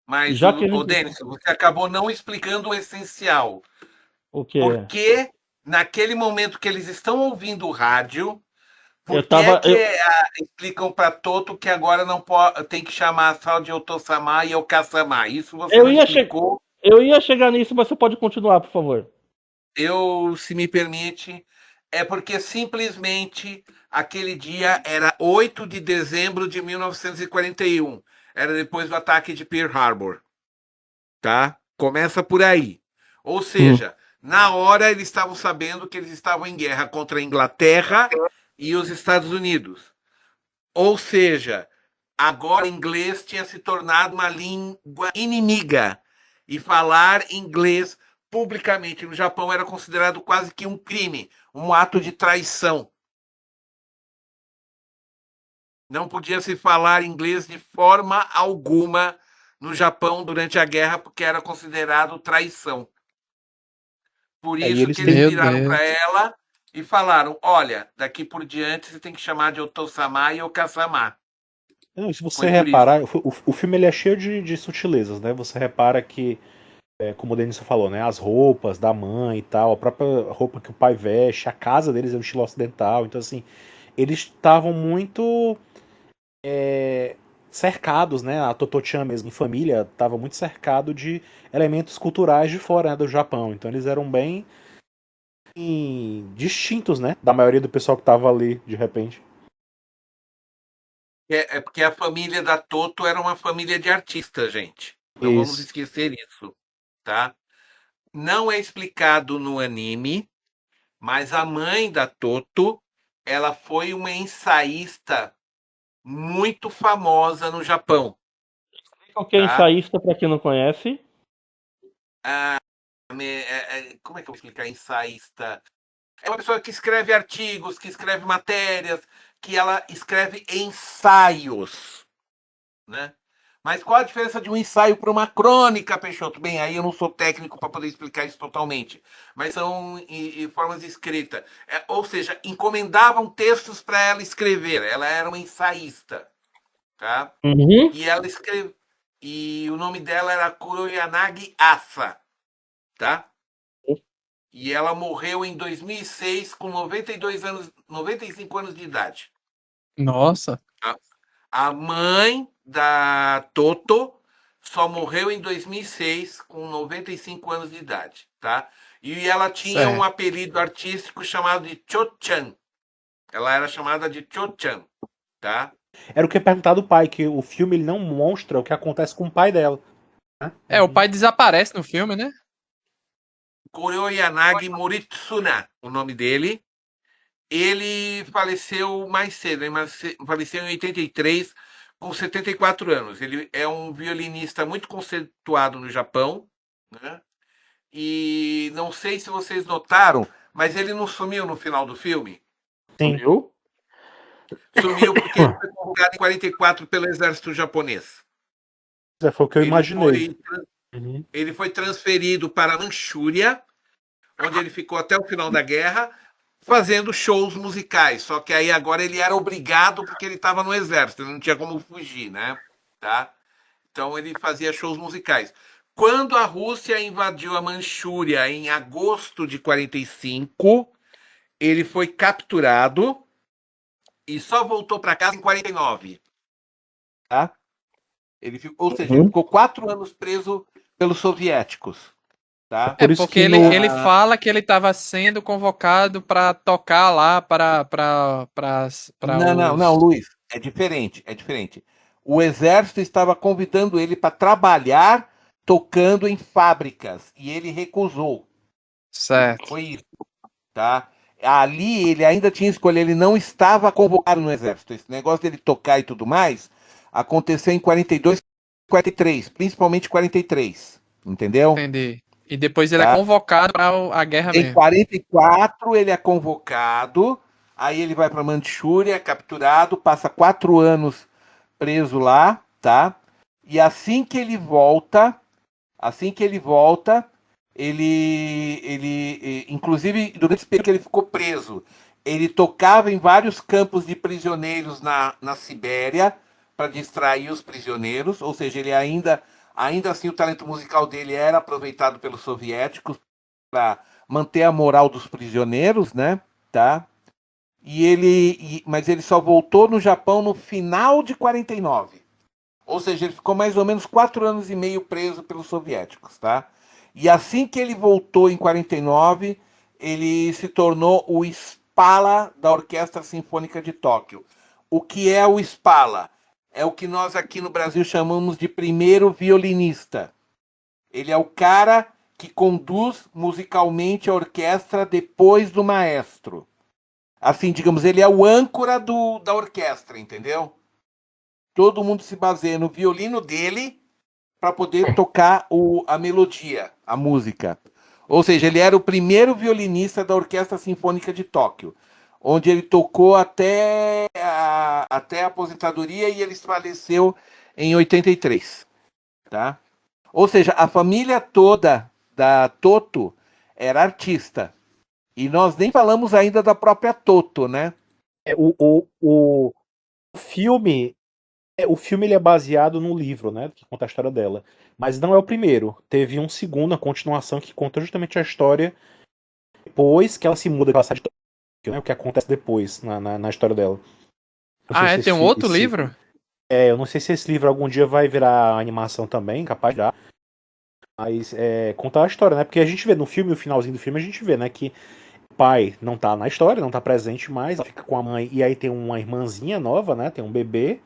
Speaker 4: Mas,
Speaker 3: Já que a
Speaker 4: o
Speaker 3: gente,
Speaker 4: Denis, você acabou não explicando o essencial.
Speaker 3: o que
Speaker 4: Por
Speaker 3: é?
Speaker 4: que, naquele momento que eles estão ouvindo o rádio,
Speaker 3: Eu
Speaker 4: por que é
Speaker 3: tava,
Speaker 4: que explicam para Toto que agora não pode, tem que chamar só de Otosama e Okasama? Isso você
Speaker 3: eu
Speaker 4: não
Speaker 3: ia che,
Speaker 4: explicou.
Speaker 3: eu ia chegar nisso, mas você pode continuar, por favor.
Speaker 4: Eu, se me permite, é porque simplesmente aquele dia era 8 de dezembro de 1941. Era depois do ataque de Pearl Harbor, tá? Começa por aí. Ou seja, na hora eles estavam sabendo que eles estavam em guerra contra a Inglaterra e os Estados Unidos. Ou seja, agora o inglês tinha se tornado uma língua inimiga. E falar inglês publicamente no Japão era considerado quase que um crime, um ato de traição. Não podia se falar inglês de forma alguma no Japão durante a guerra, porque era considerado traição. Por
Speaker 2: E
Speaker 4: isso
Speaker 2: eles
Speaker 4: que eles
Speaker 2: têm.
Speaker 1: Meu
Speaker 4: viraram para
Speaker 1: Deus.
Speaker 4: ela e falaram: olha, daqui por diante você tem que chamar de Otosama e Okasama.
Speaker 2: Não, se você
Speaker 4: Foi por isso.
Speaker 2: reparar, o filme ele é cheio de sutilezas, né? Você repara que, como o Denilson falou, né? As roupas da mãe e tal, a própria roupa que o pai veste, a casa deles é um estilo ocidental. Então, assim, eles estavam muito cercados, né? A Totochan mesmo, em família, estava muito cercado de elementos culturais de fora, né, do Japão. Então, eles eram bem distintos, né? Da maioria do pessoal que estava ali, de repente.
Speaker 4: É porque a família da Toto era uma família de artistas, gente. Não vamos
Speaker 2: Isso.
Speaker 4: esquecer isso, tá? Não é explicado no anime, mas a mãe da Toto, ela foi uma ensaísta muito famosa no Japão,
Speaker 3: Qual que é
Speaker 4: tá?
Speaker 3: ensaísta para quem não conhece?
Speaker 4: Como é que eu vou explicar ensaísta? É uma pessoa que escreve artigos, que escreve matérias, que ela escreve ensaios, né? Mas qual a diferença de um ensaio para uma crônica, Peixoto? Bem, aí eu não sou técnico para poder explicar isso totalmente, mas são formas de escrita. Ou seja, encomendavam textos para ela escrever. Ela era uma ensaísta, tá?
Speaker 3: Uhum.
Speaker 4: E ela escreve. E o nome dela era Kuroyanagi Asa, tá? E ela morreu em 2006 com 92 anos, 95 anos de idade.
Speaker 1: Nossa.
Speaker 4: A mãe da Toto só morreu em 2006 com 95 anos de idade, tá? E ela tinha um
Speaker 1: Certo.
Speaker 4: apelido artístico chamado de Cho-chan. Ela era chamada de Cho-chan, tá?
Speaker 2: Era o que é perguntado do pai, que o filme ele não mostra o que acontece com o pai dela. Né?
Speaker 1: É, o pai desaparece no filme, né?
Speaker 4: Kuroyanagi Moritsuna, o nome dele. Ele faleceu mais cedo, ele faleceu em 83, com 74 anos. Ele é um violinista muito conceituado no Japão, né? E não sei se vocês notaram, mas ele não sumiu no final do filme.
Speaker 2: Sim.
Speaker 3: Viu?
Speaker 4: Sumiu porque ele foi convocado em 44 pelo exército japonês.
Speaker 2: Foi o que eu
Speaker 4: Ele
Speaker 2: imaginei.
Speaker 4: foi,
Speaker 2: Uhum.
Speaker 4: ele foi transferido para a Manchúria, onde ele ficou até o final da guerra, fazendo shows musicais. Só que aí agora ele era obrigado porque ele estava no exército, ele não tinha como fugir, né? Tá? Então ele fazia shows musicais. Quando a Rússia invadiu a Manchúria em agosto de 45, ele foi capturado e só voltou para casa em 49. Tá? Ou seja, ele
Speaker 3: Uhum.
Speaker 4: ficou 4 anos preso pelos soviéticos. Tá?
Speaker 1: É,
Speaker 2: Por isso
Speaker 1: porque
Speaker 2: que
Speaker 1: ele fala que ele estava sendo convocado para tocar lá para
Speaker 4: Não,
Speaker 1: os.
Speaker 4: Luiz, é diferente, é diferente. O exército estava convidando ele para trabalhar tocando em fábricas e ele recusou.
Speaker 1: Certo.
Speaker 4: Foi isso, tá? Ali ele ainda tinha escolha, ele não estava convocado no exército. Esse negócio dele tocar e tudo mais aconteceu em 42, 43, principalmente 43, entendeu?
Speaker 1: Entendi. E depois ele é
Speaker 4: Tá?
Speaker 1: convocado para a guerra
Speaker 4: Em
Speaker 1: mesmo.
Speaker 4: 44 ele é convocado, aí ele vai para Manchúria, é capturado, passa 4 anos preso lá, tá? E assim que ele volta, inclusive durante esse período que ele ficou preso, ele tocava em vários campos de prisioneiros na Sibéria para distrair os prisioneiros, ou seja, ele ainda assim o talento musical dele era aproveitado pelos soviéticos para manter a moral dos prisioneiros, né? Tá? Mas ele só voltou no Japão no final de 49. Ou seja, ele ficou mais ou menos 4 anos e meio preso pelos soviéticos, tá? E assim que ele voltou em 49, ele se tornou o Spala da Orquestra Sinfônica de Tóquio. O que é o Spala? É o que nós aqui no Brasil chamamos de primeiro violinista, Ele é o cara que conduz musicalmente a orquestra depois do maestro. Assim, digamos, ele é o âncora da orquestra, entendeu? Todo mundo se baseia no violino dele para poder tocar a melodia, a música. Ou seja, ele era o primeiro violinista da Orquestra Sinfônica de Tóquio, onde ele tocou até a aposentadoria e ele faleceu em 83. Tá? Ou seja, a família toda da Toto era artista. E nós nem falamos ainda da própria Toto, né?
Speaker 2: O filme. O filme ele é baseado no livro, né? Que conta a história dela. Mas não é o primeiro. Teve um segundo, a continuação, que conta justamente a história depois que ela se muda, que ela sai de Tóquio, né? O que acontece depois na história dela. Não sei
Speaker 1: Ah, é?
Speaker 2: se
Speaker 1: Tem um outro livro?
Speaker 2: eu não sei se esse livro algum dia vai virar animação também, capaz de. Mas contar a história, né? Porque a gente vê no filme, no finalzinho do filme, a gente vê, né, que o pai não tá na história, não tá presente mais, ela fica com a mãe, e aí tem uma irmãzinha nova, né? Tem um bebê.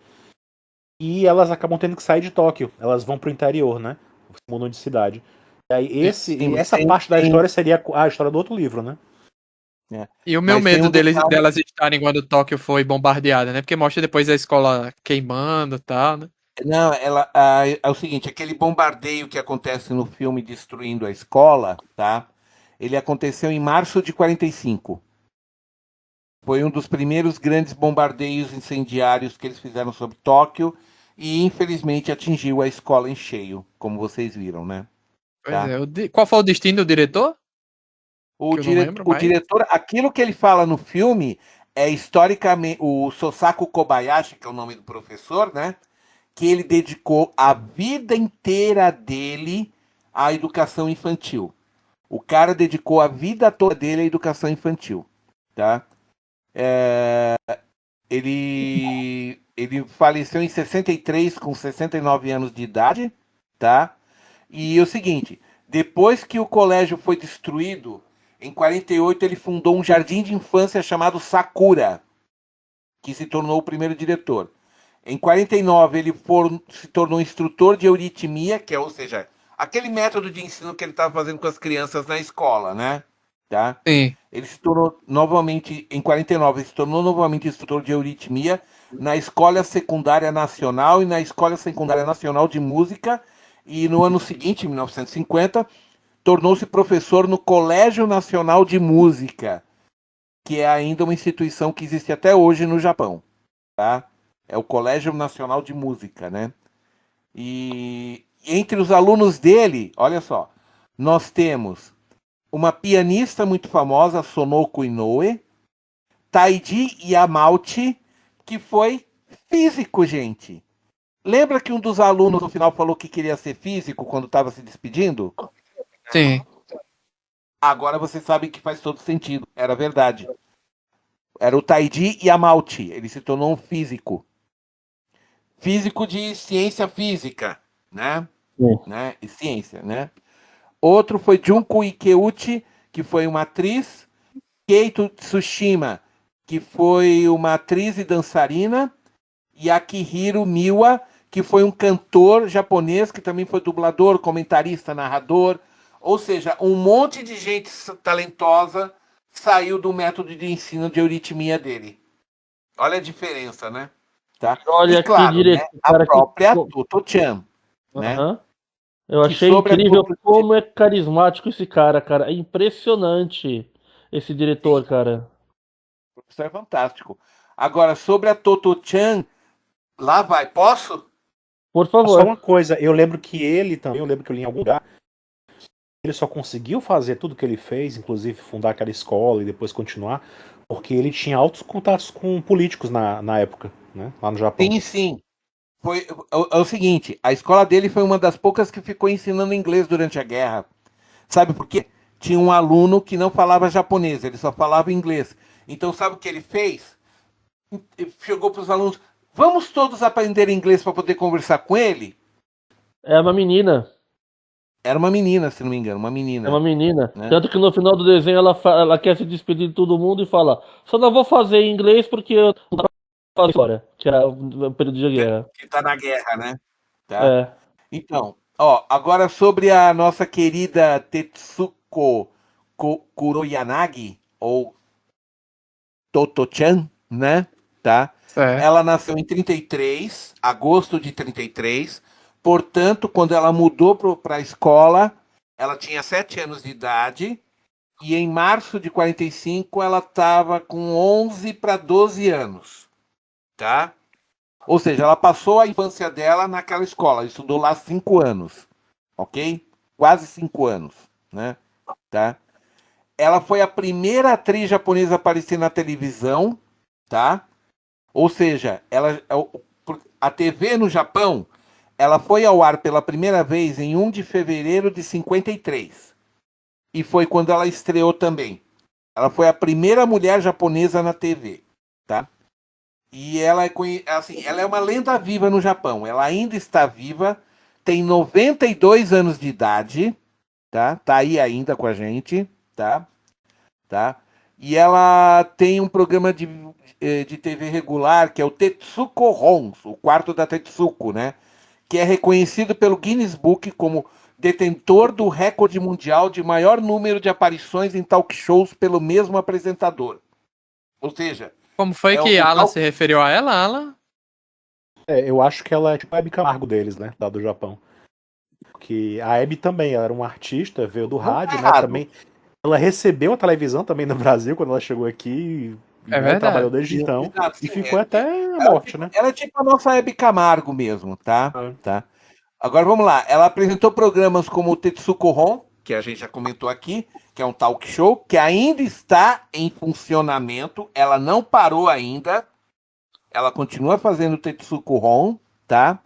Speaker 2: E elas acabam tendo que sair de Tóquio. Elas vão pro interior, né? Se mudam de cidade. E aí
Speaker 4: Sim,
Speaker 2: essa parte da história seria a história do outro livro, né?
Speaker 1: E o meu
Speaker 4: Mas tem
Speaker 1: medo
Speaker 4: um detalhe.
Speaker 1: delas estarem quando Tóquio foi bombardeada, né? Porque mostra depois a escola queimando e tal, né?
Speaker 4: Não, é o seguinte, aquele bombardeio que acontece no filme destruindo a escola, tá? Ele aconteceu em março de 45. Foi um dos primeiros grandes bombardeios incendiários que eles fizeram sobre Tóquio e infelizmente atingiu a escola em cheio, como vocês viram, né?
Speaker 1: Pois
Speaker 4: Tá?
Speaker 1: é. Qual foi o destino do diretor? Que eu não lembro
Speaker 4: O
Speaker 1: mais.
Speaker 4: diretor, aquilo que ele fala no filme é historicamente o Sosaku Kobayashi, que é o nome do professor, né? Que ele dedicou a vida inteira dele à educação infantil. O cara dedicou a vida toda dele à educação infantil, tá? Ele faleceu em 63 com 69 anos de idade, tá? E é o seguinte, depois que o colégio foi destruído, em 48 ele fundou um jardim de infância chamado Sakura, que se tornou o primeiro diretor. Em 49 ele se tornou instrutor de euritmia, que é, ou seja, aquele método de ensino que ele estava fazendo com as crianças na escola, né? Tá?
Speaker 1: Sim.
Speaker 4: Ele se tornou novamente, em 49, ele se tornou novamente instrutor de euritmia na Escola Secundária Nacional e na Escola Secundária Nacional de Música. E no ano seguinte, em 1950, tornou-se professor no Colégio Nacional de Música, que é ainda uma instituição que existe até hoje no Japão. Tá? É o Colégio Nacional de Música, né? E entre os alunos dele, olha só, nós temos uma pianista muito famosa, Sonoko Inoue, Taiji Yamauchi, que foi físico, gente. Lembra que um dos alunos no final falou que queria ser físico quando estava se despedindo?
Speaker 1: Sim.
Speaker 4: Agora vocês sabem que faz todo sentido. Era verdade. Era o Taiji Yamauchi. Ele se tornou um físico. Físico de ciência física, né?
Speaker 3: Sim.
Speaker 4: Né? E ciência, né? Outro foi Junko Ikeuchi, que foi uma atriz. Keito Tsushima, que foi uma atriz e dançarina. E Akihiro Miwa, que foi um cantor japonês, que também foi dublador, comentarista, narrador. Ou seja, um monte de gente talentosa saiu do método de ensino de euritmia dele. Olha a diferença, né? Tá?
Speaker 3: Olha
Speaker 4: E
Speaker 3: que
Speaker 4: claro, né,
Speaker 3: diretor,
Speaker 4: a
Speaker 3: cara,
Speaker 4: própria Toto-chan, né?
Speaker 3: Aham. Eu
Speaker 4: Que
Speaker 3: achei
Speaker 4: sobre a
Speaker 3: incrível
Speaker 4: Toto
Speaker 3: como é carismático esse cara, cara. É impressionante esse diretor, cara.
Speaker 4: isso é fantástico. Agora, sobre a Toto-chan, lá vai, posso?
Speaker 3: Por
Speaker 2: Só
Speaker 3: favor.
Speaker 2: uma coisa, eu lembro que ele também, eu lembro que eu li em algum lugar, ele só conseguiu fazer tudo que ele fez, inclusive fundar aquela escola e depois continuar, porque ele tinha altos contatos com políticos na época, né? Lá no Japão.
Speaker 4: Sim, sim. É o seguinte, a escola dele foi uma das poucas que ficou ensinando inglês durante a guerra. Sabe por quê? Tinha um aluno que não falava japonês, ele só falava inglês. Então, sabe o que ele fez? Chegou para os alunos: vamos todos aprender inglês para poder conversar com ele?
Speaker 3: É uma menina.
Speaker 4: Era uma menina, se não me engano, uma
Speaker 3: É uma
Speaker 4: menina.
Speaker 3: menina.
Speaker 4: Né?
Speaker 3: Tanto que no final do desenho ela quer se despedir de todo mundo e fala: só não vou fazer em inglês porque eu não dá pra falar história, que é o período de guerra.
Speaker 4: Que está na guerra, né? Tá?
Speaker 3: É.
Speaker 4: Então, Ó, agora sobre a nossa querida Tetsuko Kuroyanagi, ou Toto-chan, né? Tá?
Speaker 1: Certo.
Speaker 4: Ela nasceu em 33, agosto de 33. Portanto, quando ela mudou para a escola, ela tinha 7 anos de idade. E em março de 45, ela estava com 11 para 12 anos. Tá? Ou seja, ela passou a infância dela naquela escola. Estudou lá 5 anos. Ok? Quase 5 anos. Né? Tá? Ela foi a primeira atriz japonesa a aparecer na televisão. Tá? Ou seja, a TV no Japão, ela foi ao ar pela primeira vez em 1 de fevereiro de 53. E foi quando ela estreou também. Ela foi a primeira mulher japonesa na TV, tá? E ela assim, ela é uma lenda viva no Japão. Ela ainda está viva, tem 92 anos de idade, tá? Tá aí ainda com a gente, tá? Tá? E ela tem um programa de TV regular que é o Tetsuko Hons, o quarto da Tetsuko, né? Que é reconhecido pelo Guinness Book como detentor do recorde mundial de maior número de aparições em talk shows pelo mesmo apresentador. Ou seja,
Speaker 1: Como foi
Speaker 4: é
Speaker 1: que
Speaker 4: o
Speaker 1: Alan
Speaker 4: talk...
Speaker 1: se referiu a ela, Alan?
Speaker 2: Eu acho que ela é tipo a Hebe Camargo deles, né? Lá do Japão. Porque a Hebe também, ela era uma artista, veio do
Speaker 4: Não tá
Speaker 2: rádio, né?
Speaker 4: errado.
Speaker 2: Também. Ela recebeu a televisão também no Brasil quando ela chegou aqui,
Speaker 1: É
Speaker 2: né? Trabalhou
Speaker 1: verdade.
Speaker 2: desde então
Speaker 4: Exato,
Speaker 2: e
Speaker 4: sim,
Speaker 2: ficou até a
Speaker 4: ela,
Speaker 2: morte,
Speaker 4: tipo,
Speaker 2: né?
Speaker 4: ela é tipo a nossa Hebe Camargo mesmo, tá?
Speaker 2: É.
Speaker 4: Tá? Agora vamos lá. Ela apresentou programas como o Tetsuko Hon, que a gente já comentou aqui, que é um talk show, que ainda está em funcionamento. Ela não parou ainda. Ela continua fazendo o Tetsuko Hon, tá?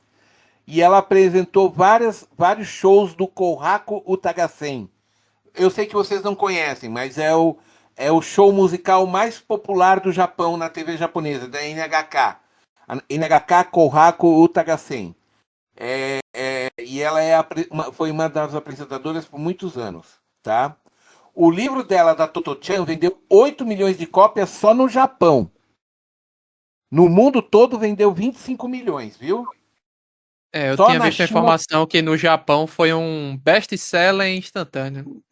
Speaker 4: E ela apresentou vários shows do Kohaku Utagasen. Eu sei que vocês não conhecem, mas é o show musical mais popular do Japão na TV japonesa, da NHK. A NHK Kohaku Utagasen. E ela foi uma das apresentadoras por muitos anos, tá? O livro dela, da Toto-chan, vendeu 8 milhões de cópias só no Japão. No mundo todo vendeu 25 milhões, viu?
Speaker 1: É, eu
Speaker 4: Só
Speaker 1: tinha
Speaker 4: na
Speaker 1: visto a
Speaker 4: China
Speaker 1: informação que no Japão foi um best-seller instantâneo.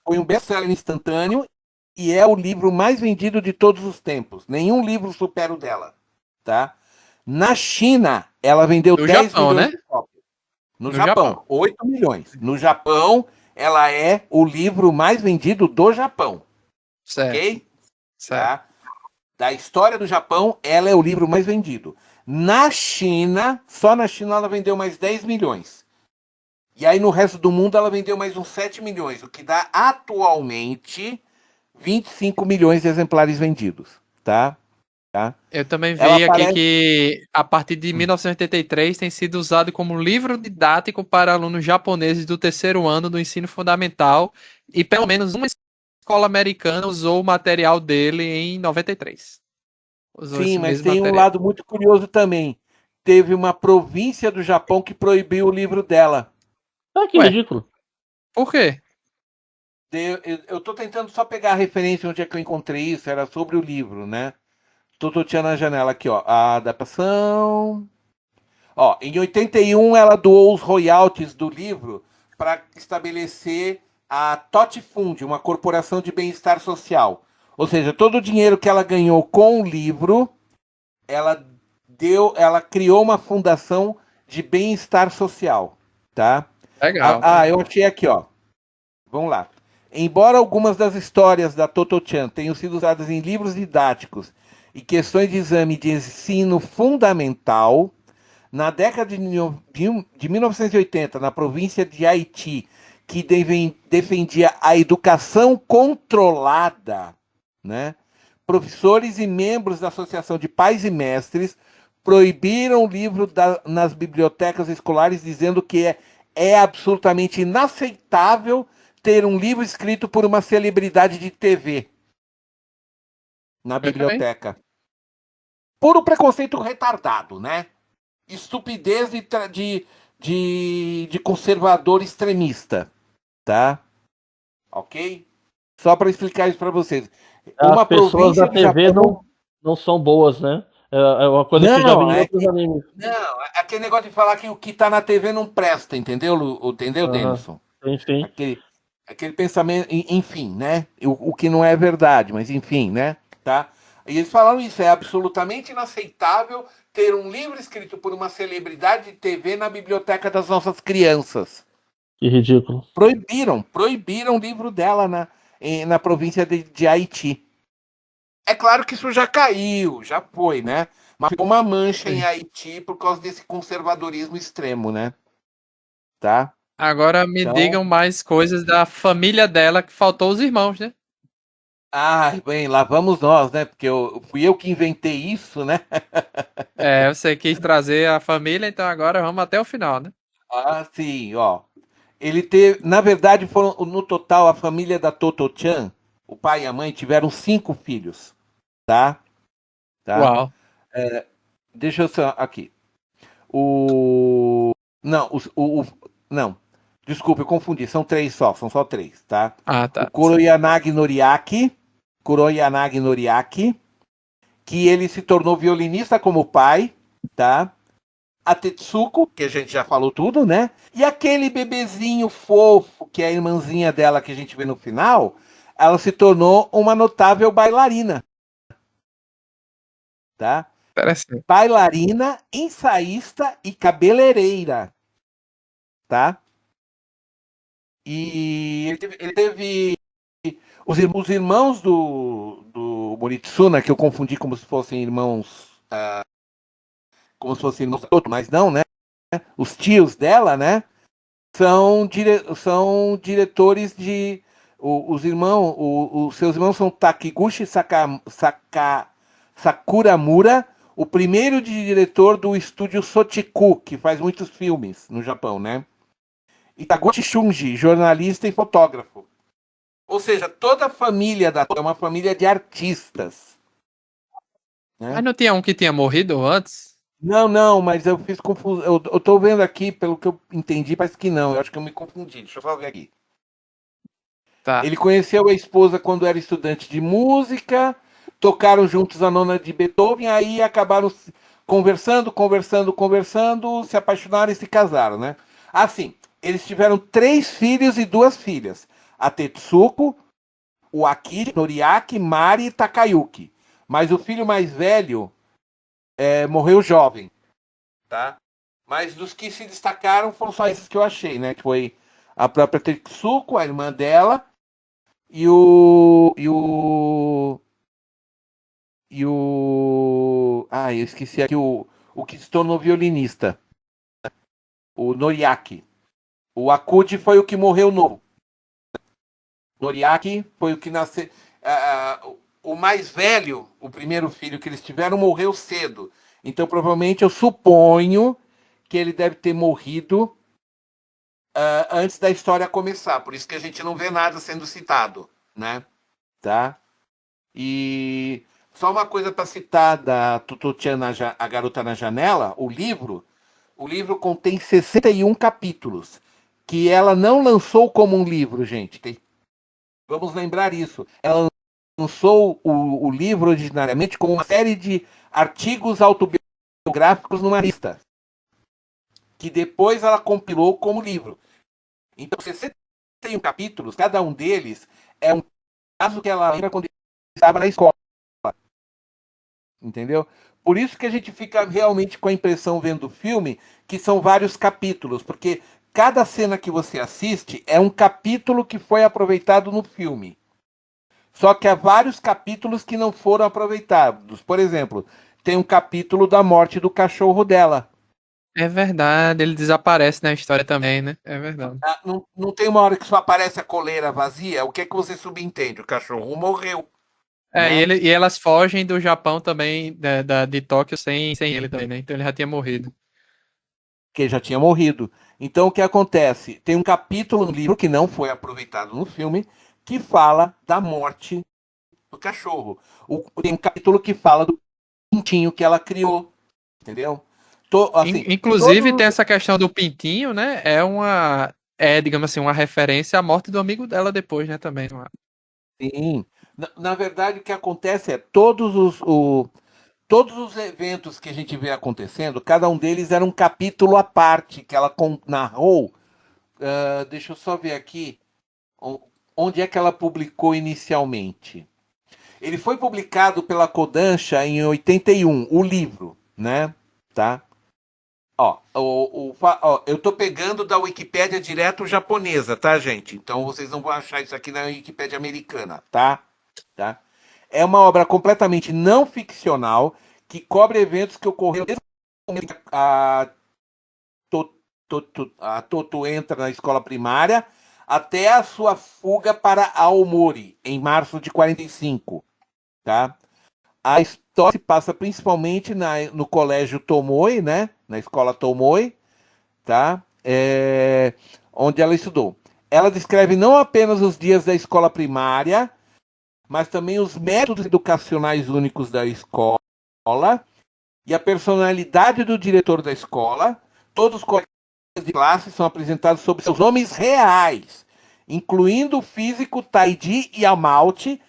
Speaker 4: foi um best-seller instantâneo e é o livro mais vendido de todos os tempos. Nenhum livro supera o dela, tá? Na China, ela vendeu
Speaker 1: No
Speaker 4: 10
Speaker 1: Japão,
Speaker 4: milhões
Speaker 1: né?
Speaker 4: de cópias. No
Speaker 1: No Japão.
Speaker 4: Japão, 8 milhões. No Japão, ela é o livro mais vendido do Japão,
Speaker 1: Certo,
Speaker 4: ok?
Speaker 1: certo.
Speaker 4: Tá? Da história do Japão, ela é o livro mais vendido. Na China, só na China ela vendeu mais 10 milhões. E aí no resto do mundo ela vendeu mais uns 7 milhões, o que dá atualmente 25 milhões de exemplares vendidos, tá? Tá?
Speaker 1: Eu também
Speaker 4: Ela
Speaker 1: vi aqui
Speaker 4: aparece.
Speaker 1: que a partir de 1983 tem sido usado como livro didático para alunos japoneses do terceiro ano do ensino fundamental e pelo menos uma escola americana usou o material dele em 93. Usou
Speaker 4: Sim,
Speaker 1: esse
Speaker 4: mas
Speaker 1: mesmo
Speaker 4: tem um
Speaker 1: material.
Speaker 4: lado muito curioso também. Teve uma província do Japão que proibiu o livro dela.
Speaker 3: Ah, que
Speaker 1: Ué,
Speaker 3: ridículo.
Speaker 1: por quê?
Speaker 4: Eu tô tentando só pegar a referência onde é que eu encontrei isso, era sobre o livro, né? Tô tinha na janela aqui, ó. A adaptação. Ó, em 81 ela doou os royalties do livro para estabelecer a Tot Fund, uma corporação de bem-estar social. Ou seja, todo o dinheiro que ela ganhou com o livro, ela ela criou uma fundação de bem-estar social, tá?
Speaker 1: Legal.
Speaker 4: Eu achei aqui, ó. Vamos lá. Embora algumas das histórias da Toto-chan tenham sido usadas em livros didáticos e questões de exame de ensino fundamental, na década de 1980, na província de Haiti, que defendia a educação controlada, né? Professores e membros da Associação de Pais e Mestres proibiram o livro nas bibliotecas escolares, dizendo que é absolutamente inaceitável ter um livro escrito por uma celebridade de TV na
Speaker 1: Veja bem.
Speaker 4: biblioteca. Puro preconceito retardado, né? Estupidez de conservador extremista, tá? Ok? Só para explicar isso para vocês.
Speaker 3: As
Speaker 4: Uma
Speaker 3: pessoas da
Speaker 4: província do
Speaker 3: TV
Speaker 4: Japão.
Speaker 3: não são boas, né? É uma coisa que eu já vi
Speaker 4: Não,
Speaker 3: em outros animes.
Speaker 4: não, é aquele negócio de falar que o que tá na TV não presta, entendeu, entendeu,
Speaker 3: Aham.
Speaker 4: Denison?
Speaker 3: Sim, sim.
Speaker 4: Aquele, aquele pensamento, enfim, né? O que não é verdade, mas enfim, né? Tá? E eles falaram isso, é absolutamente inaceitável ter um livro escrito por uma celebridade de TV na biblioteca das nossas crianças.
Speaker 3: Que ridículo.
Speaker 4: Proibiram o livro dela na província de Haiti. É claro que isso já caiu, já foi, né? Mas ficou uma mancha em
Speaker 1: Sim.
Speaker 4: Haiti por causa desse conservadorismo extremo, né? Tá?
Speaker 1: Agora me
Speaker 4: Então,
Speaker 1: digam mais coisas da família dela que faltou os irmãos, né?
Speaker 4: bem, lá vamos nós, né? Porque fui eu que inventei isso, né?
Speaker 1: É, você quis trazer a família, então agora vamos até o final, né?
Speaker 4: Ah, sim, ó. Ele teve, na verdade, foram no total a família da Toto-chan, o pai e a mãe tiveram 5 filhos, tá? Tá?
Speaker 1: Uau.
Speaker 4: Deixa eu só aqui. O não, não. Desculpa, eu confundi. São 3 só, são só 3, tá?
Speaker 1: Ah,
Speaker 4: O
Speaker 1: tá.
Speaker 4: Kuroyanagi Noriaki, que ele se tornou violinista como pai, tá? A Tetsuko, que a gente já falou tudo, né? E aquele bebezinho fofo, que é a irmãzinha dela que a gente vê no final, ela se tornou uma notável bailarina, tá?
Speaker 1: Interessante.
Speaker 4: Bailarina, ensaísta e cabeleireira, tá? E ele teve os irmãos do Moritsuna, que eu confundi como se fossem irmãos, como se fossem irmãos do outro, mas não, né? Os tios dela, né? São diretores de. Os irmãos, os seus irmãos são Takiguchi Sakuramura, o primeiro diretor do estúdio Sochiku, que faz muitos filmes no Japão, né? E Taguchi Shunji, jornalista e fotógrafo. Ou seja, toda a família é uma família de artistas,
Speaker 1: Mas
Speaker 4: né?
Speaker 1: não tinha um que tinha morrido antes?
Speaker 4: Não, não, mas eu fiz confusão. Eu tô vendo aqui, pelo que eu entendi, parece que não. Eu acho que eu me confundi. Deixa eu só ver aqui.
Speaker 1: Tá.
Speaker 4: Ele conheceu a esposa quando era estudante de música, tocaram juntos a nona de Beethoven, aí acabaram conversando, se apaixonaram e se casaram, né? Assim, eles tiveram 3 filhos e 2 filhas. A Tetsuko, o Akiri, Noriaki, Mari e Takayuki. Mas o filho mais velho morreu jovem, tá? Mas dos que se destacaram foram só esses que eu achei, né? Que foi a própria Tetsuko, a irmã dela, e o. E o. E o. Ah, eu esqueci aqui o que se tornou violinista. O Noriaki. O Akuji foi o que morreu novo. Noriaki foi o que nasceu. O mais velho, o primeiro filho que eles tiveram, morreu cedo. Então, provavelmente, eu suponho que ele deve ter morrido antes da história começar. Por isso que a gente não vê nada sendo citado, né? Tá? E só uma coisa para citar da Tutu-chan, A Garota na Janela, o livro contém 61 capítulos, que ela não lançou como um livro, gente. Vamos lembrar isso. Ela lançou o livro originariamente como uma série de artigos autobiográficos numa lista, que depois ela compilou como livro. Então, 61 capítulos, cada um deles é um caso que ela lembra quando estava na escola. Entendeu? Por isso que a gente fica realmente com a impressão vendo o filme que são vários capítulos, porque cada cena que você assiste é um capítulo que foi aproveitado no filme. Só que há vários capítulos que não foram aproveitados. Por exemplo, tem um capítulo da morte do cachorro dela.
Speaker 1: É verdade, ele desaparece na história também, né? É verdade.
Speaker 4: Não, não tem uma hora que só aparece a coleira vazia? O que é que você subentende? O cachorro morreu,
Speaker 1: É,
Speaker 4: né?
Speaker 1: e elas fogem do Japão também, de Tóquio, sem ele também, né? Então ele já tinha morrido.
Speaker 4: Que já tinha morrido. Então o que acontece? Tem um capítulo no livro que não foi aproveitado no filme que fala da morte do cachorro. Tem um capítulo que fala do pintinho que ela criou, entendeu? Assim,
Speaker 1: Inclusive, tem
Speaker 4: todos.
Speaker 1: essa questão do pintinho, né? Digamos assim, uma referência à morte do amigo dela depois, né? Também.
Speaker 4: Sim. Na verdade, o que acontece é todos todos os eventos que a gente vê acontecendo, cada um deles era um capítulo à parte que ela narrou. Deixa eu só ver aqui onde é que ela publicou inicialmente. Ele foi publicado pela Kodansha em 81, o livro, né? Tá? Ó, eu tô pegando da Wikipédia direto japonesa, tá, gente? Então vocês não vão achar isso aqui na Wikipédia americana, tá? Tá? É uma obra completamente não ficcional que cobre eventos que ocorreram desde o momento que a Toto entra na escola primária até a sua fuga para Aomori, em março de 45, tá? A história se passa principalmente no colégio Tomoi, né? Na escola Tomoi, tá? Onde ela estudou. Ela descreve não apenas os dias da escola primária, mas também os métodos educacionais únicos da escola e a personalidade do diretor da escola. Todos os colegas de classe são apresentados sob seus nomes reais, incluindo o físico Taiji Yamauchi,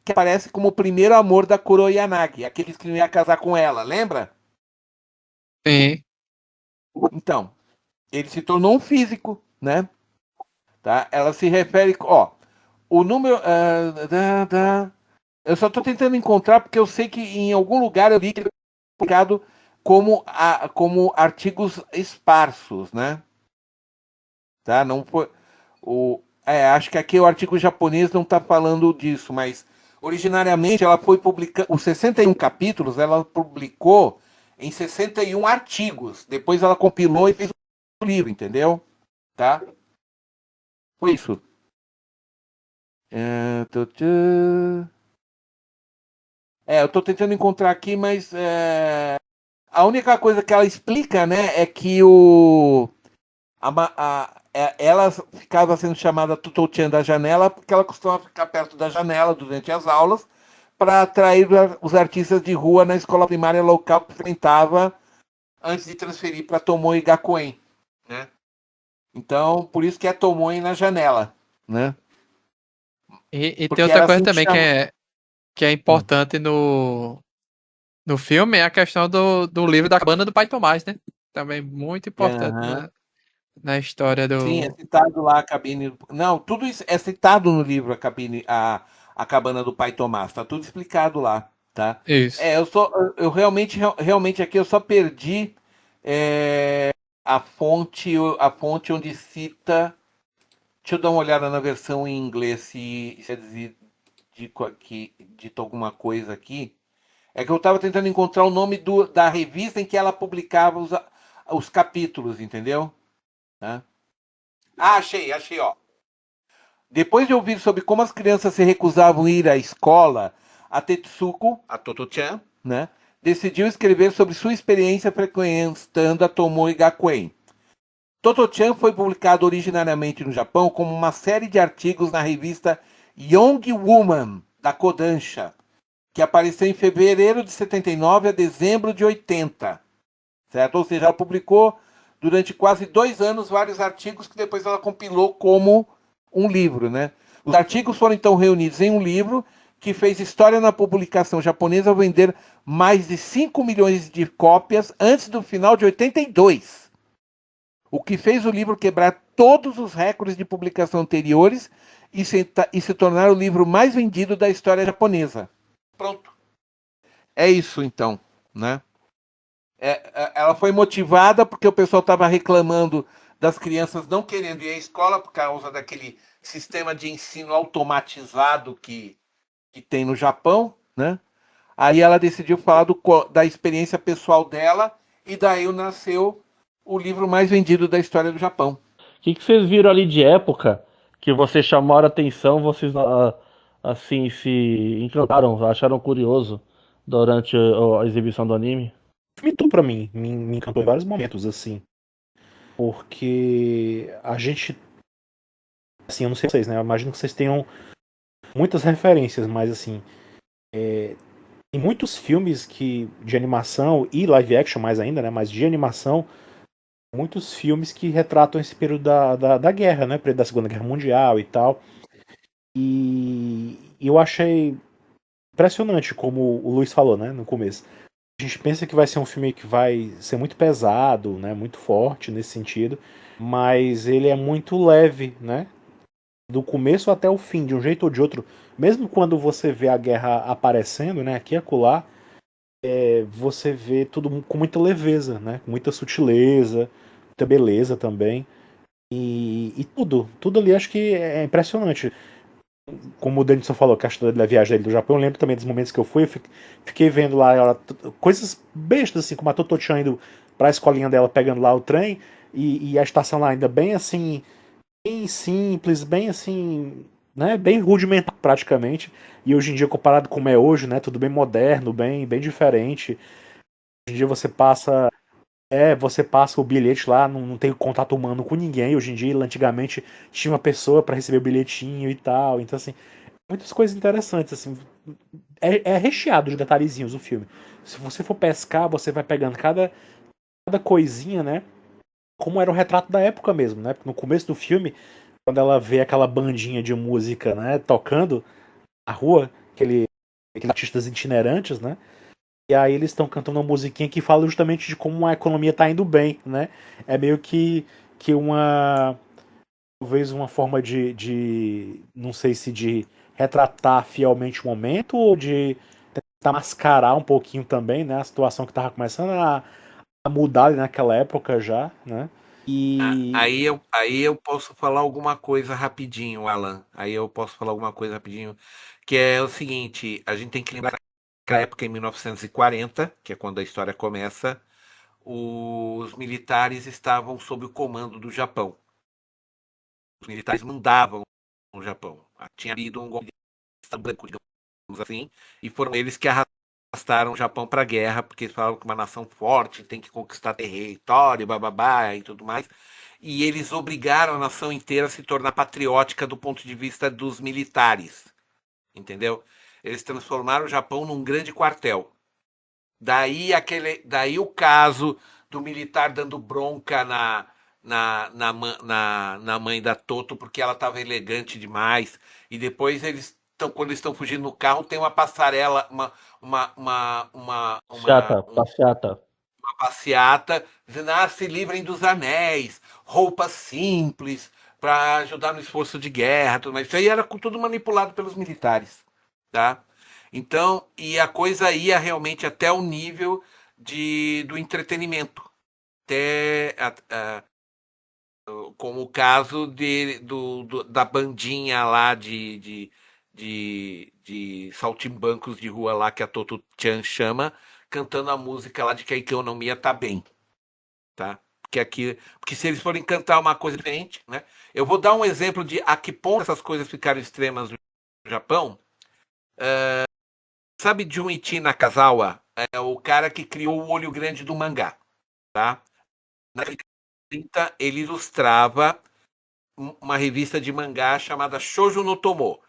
Speaker 4: que aparece como o primeiro amor da Kuroyanagi, aquele que não ia casar com ela, lembra?
Speaker 1: Sim.
Speaker 4: Então, ele se tornou um físico, né? Tá? Ela se refere, ó, o número, eu só estou tentando encontrar porque eu sei que em algum lugar eu vi que ele é publicado como artigos esparsos, né? Tá? Não foi acho que aqui o artigo japonês não está falando disso, mas originariamente ela foi publicando os 61 capítulos, ela publicou em 61 artigos. Depois ela compilou e fez um livro, entendeu? Tá? Foi isso. Eu estou tentando encontrar aqui, mas a única coisa que ela explica, né, é que ela ficava sendo chamada Tutou-chan da janela porque ela costumava ficar perto da janela durante as aulas para atrair os artistas de rua na escola primária local que frequentava antes de transferir para Tomoe Gakuen, né? Então, por isso que é Tomoe na janela, né?
Speaker 1: E tem
Speaker 4: Porque
Speaker 1: outra
Speaker 4: era
Speaker 1: coisa
Speaker 4: assim que
Speaker 1: também
Speaker 4: chama.
Speaker 1: que é importante no filme, é a questão do livro da cabana do Pai Tomás, né? Também muito importante
Speaker 4: Aham.
Speaker 1: na história
Speaker 4: Sim, é
Speaker 1: do.
Speaker 4: citado lá a cabine. Não, tudo isso é citado no livro, a cabana do Pai Tomás. Tá tudo explicado lá, tá?
Speaker 1: Isso.
Speaker 4: Eu realmente aqui eu só perdi a fonte onde cita. Deixa eu dar uma olhada na versão em inglês se é que dito alguma coisa aqui. É que eu estava tentando encontrar o nome da revista em que ela publicava os capítulos, entendeu? Tá? Achei, ó. Depois de ouvir sobre como as crianças se recusavam a ir à escola, a Tetsuko, a Toto-chan, né, decidiu escrever sobre sua experiência frequentando a Tomoe Gakuen. Toto-chan foi publicado originariamente no Japão como uma série de artigos na revista Young Woman, da Kodansha, que apareceu em fevereiro de 79 a dezembro de 80. Certo? Ou seja, ela publicou durante quase 2 anos vários artigos que depois ela compilou como um livro, né? Os artigos foram então reunidos em um livro que fez história na publicação japonesa ao vender mais de 5 milhões de cópias antes do final de 82. O que fez o livro quebrar todos os recordes de publicação anteriores e se tornar o livro mais vendido da história japonesa. Pronto. É isso então, né? Ela foi motivada porque o pessoal estava reclamando das crianças não querendo ir à escola por causa daquele sistema de ensino automatizado que tem no Japão, né? Aí ela decidiu falar da experiência pessoal dela e daí nasceu o livro mais vendido da história do Japão.
Speaker 3: O que vocês viram ali de época que vocês chamaram a atenção, vocês assim se encantaram, acharam curioso durante a exibição do anime?
Speaker 2: Imitou pra mim, me encantou em vários momentos, assim. Porque a gente. Assim, eu não sei vocês, né? Eu imagino que vocês tenham muitas referências, mas assim. Tem muitos filmes de animação e live action mais ainda, né? Mas de animação, muitos filmes que retratam esse período da guerra, né? Período da Segunda Guerra Mundial e tal. E eu achei impressionante, como o Luiz falou, né? No começo. A gente pensa que vai ser um filme que vai ser muito pesado, né? Muito forte nesse sentido, mas ele é muito leve, né? Do começo até o fim, de um jeito ou de outro. Mesmo quando você vê a guerra aparecendo, né? Aqui e acolá, você vê tudo com muita leveza, né? Com muita sutileza, muita beleza também. E tudo ali acho que é impressionante. Como o Denison falou, que a história da viagem dele do Japão, eu lembro também dos momentos que eu fui, fiquei vendo lá coisas bestas, assim, como a Totochan indo pra escolinha dela, pegando lá o trem, e a estação lá ainda bem assim, bem simples, bem assim, né, bem rudimentar praticamente, e hoje em dia comparado com como é hoje, né, tudo bem moderno, bem diferente. Hoje em dia você passa o bilhete lá, não tem contato humano com ninguém. Hoje em dia, antigamente, tinha uma pessoa para receber o bilhetinho e tal. Então, assim, muitas coisas interessantes, assim. É recheado de detalhezinhos o filme. Se você for pescar, você vai pegando cada coisinha, né? Como era o retrato da época mesmo, né? Porque no começo do filme, quando ela vê aquela bandinha de música, né, tocando na rua, aqueles artistas itinerantes, né? E aí eles estão cantando uma musiquinha que fala justamente de como a economia está indo bem, né? É meio que uma talvez uma forma não sei se de retratar fielmente o momento ou de tentar mascarar um pouquinho também, né? A situação que estava começando a mudar ali naquela época já, né? E
Speaker 4: Aí eu posso falar alguma coisa rapidinho, Alan. Aí eu posso falar alguma coisa rapidinho, que é o seguinte: a gente tem que lembrar que na época, em 1940, que é quando a história começa, os militares estavam sob o comando do Japão. Os militares mandavam no Japão. Tinha havido um golpe de Estado branco, digamos assim, e foram eles que arrastaram o Japão para a guerra, porque eles falavam que uma nação forte tem que conquistar território, bababá e tudo mais. E eles obrigaram a nação inteira a se tornar patriótica do ponto de vista dos militares, entendeu? Eles transformaram o Japão num grande quartel. Daí o caso do militar dando bronca na mãe da Toto porque ela estava elegante demais. E depois quando eles estão fugindo no carro, tem uma passarela,
Speaker 3: Passeata.
Speaker 4: uma passeata, dizendo: se livrem dos anéis, roupas simples, para ajudar no esforço de guerra, tudo mais. Isso aí era tudo manipulado pelos militares, tá? Então, e a coisa ia realmente até o nível do entretenimento, até como o caso da bandinha lá de saltimbancos de rua lá que a Toto Chan chama, cantando a música lá de que a economia tá bem, tá? Porque se eles forem cantar uma coisa diferente, né? Eu vou dar um exemplo de a que ponto essas coisas ficaram extremas no Japão. Sabe Junichi Nakazawa? É o cara que criou o olho grande do mangá, tá? Na década de 30, ele ilustrava uma revista de mangá chamada Shoujo no Tomo.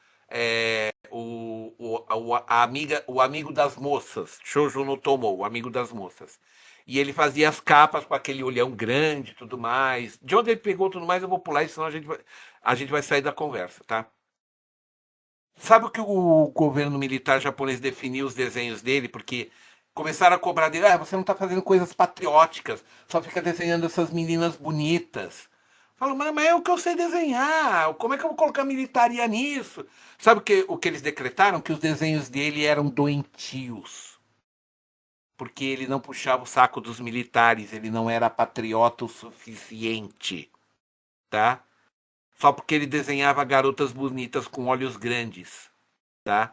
Speaker 4: O amigo das moças, Shoujo no Tomo, o amigo das moças. E ele fazia as capas com aquele olhão grande e tudo mais. De onde ele pegou tudo mais, eu vou pular, senão a gente vai sair da conversa, tá? Sabe o que o governo militar japonês definiu os desenhos dele? Porque começaram a cobrar dele: você não está fazendo coisas patrióticas, só fica desenhando essas meninas bonitas. Falou: mas é o que eu sei desenhar, como é que eu vou colocar militaria nisso? Sabe o que eles decretaram? Que os desenhos dele eram doentios, porque ele não puxava o saco dos militares, ele não era patriota o suficiente, tá? Só porque ele desenhava garotas bonitas com olhos grandes, tá?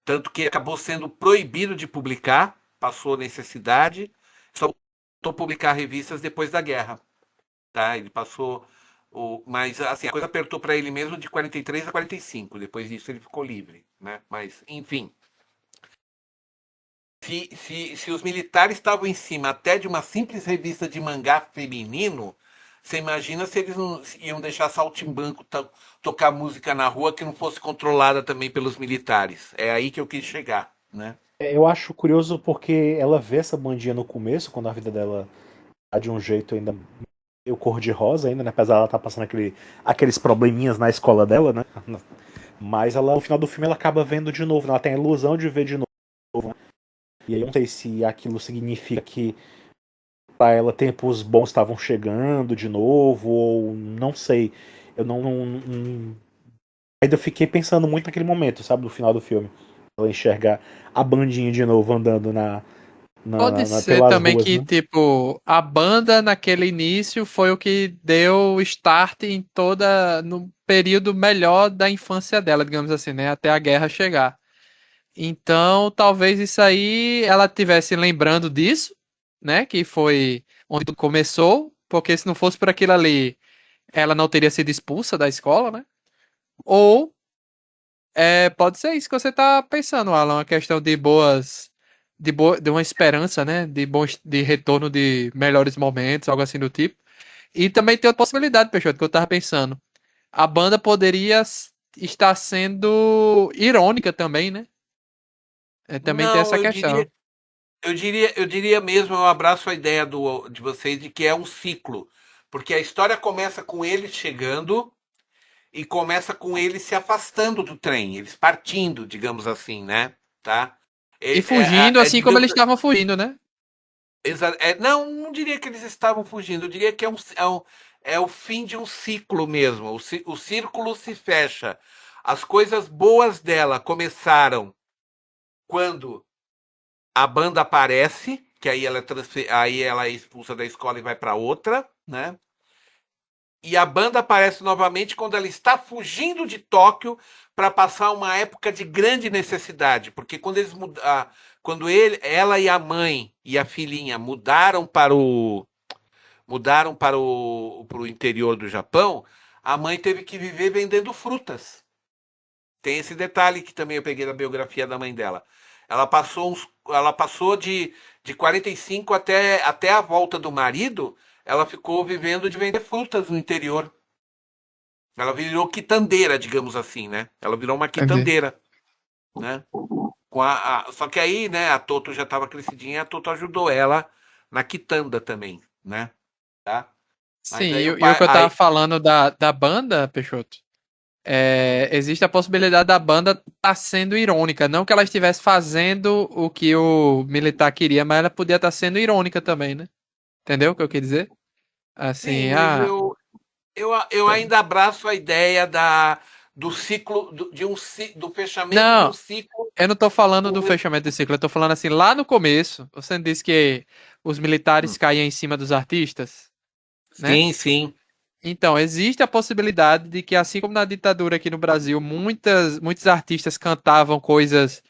Speaker 4: Tanto que acabou sendo proibido de publicar, passou necessidade, só voltou a publicar revistas depois da guerra, tá? Ele passou mas assim, a coisa apertou para ele mesmo de 43 a 45, depois disso ele ficou livre, né? Mas enfim, se os militares estavam em cima até de uma simples revista de mangá feminino, você imagina se eles não iam deixar Saltimbanco tocar música na rua que não fosse controlada também pelos militares. É aí que eu quis chegar, né?
Speaker 2: eu acho curioso porque ela vê essa bandinha no começo, quando a vida dela tá de um jeito ainda meio cor-de-rosa ainda, né? Apesar dela estar passando aqueles probleminhas na escola dela, né? Mas ela, no final do filme ela acaba vendo de novo, né? Ela tem a ilusão de ver de novo. E aí eu não sei se aquilo significa que para ela tempos bons estavam chegando de novo, ou não sei. Eu ainda fiquei pensando muito naquele momento, sabe, no final do filme. Ela enxergar a bandinha de novo andando
Speaker 1: Pode ser
Speaker 2: pelas
Speaker 1: também
Speaker 2: ruas,
Speaker 1: que,
Speaker 2: né?
Speaker 1: tipo, a banda naquele início foi o que deu start em toda, no período melhor da infância dela, digamos assim, né? Até a guerra chegar. Então, talvez isso aí ela tivesse lembrando disso, né? Que foi onde tudo começou, porque se não fosse por aquilo ali, ela não teria sido expulsa da escola, né? Ou pode ser isso que você tá pensando, Alan, uma questão de de uma esperança, né? De retorno de melhores momentos, algo assim do tipo. E também tem outra possibilidade, Peixoto, que eu tava pensando. A banda poderia estar sendo irônica também, né? Também tem
Speaker 4: Não,
Speaker 1: essa questão.
Speaker 4: eu diria mesmo, eu abraço a ideia de vocês de que é um ciclo, porque a história começa com eles chegando e começa com eles se afastando do trem, eles partindo, digamos assim, né? Tá?
Speaker 1: E fugindo assim como
Speaker 4: Digamos,
Speaker 1: eles estavam fugindo, né?
Speaker 4: não, não diria que eles estavam fugindo, eu diria que é o fim de um ciclo mesmo. O círculo se fecha. As coisas boas dela começaram quando a banda aparece, que aí ela é expulsa da escola e vai para outra, né? E a banda aparece novamente quando ela está fugindo de Tóquio para passar uma época de grande necessidade, porque quando ela e a mãe e a filhinha mudaram para o interior do Japão, a mãe teve que viver vendendo frutas. Tem esse detalhe que também eu peguei da biografia da mãe dela. Ela passou de 45 até a volta do marido, ela ficou vivendo de vender frutas no interior. Ela virou quitandeira, digamos assim, né? Ela virou uma
Speaker 1: Entendi.
Speaker 4: quitandeira, né? Só que aí, né, a Toto já estava crescidinha, a Toto ajudou ela na quitanda também, né? Tá?
Speaker 1: Sim,
Speaker 4: Mas aí o
Speaker 1: e o
Speaker 4: pai.
Speaker 1: que eu tava
Speaker 4: Aí,
Speaker 1: falando da banda, Peixoto, existe a possibilidade da banda estar sendo irônica. Não que ela estivesse fazendo o que o militar queria, mas ela podia estar sendo irônica também, né? Entendeu o que eu quis dizer?
Speaker 4: sim,
Speaker 1: Assim,
Speaker 4: mas eu ainda abraço a ideia do ciclo, do fechamento de um
Speaker 1: não,
Speaker 4: ciclo.
Speaker 1: eu não tô falando do
Speaker 4: com-
Speaker 1: fechamento do ciclo, eu tô falando assim, lá no começo, você disse que os militares
Speaker 4: Hum.
Speaker 1: caíam em cima dos artistas, né?
Speaker 4: Sim, sim.
Speaker 1: Então, existe a possibilidade de que, assim como na ditadura aqui no Brasil, muitos artistas cantavam coisas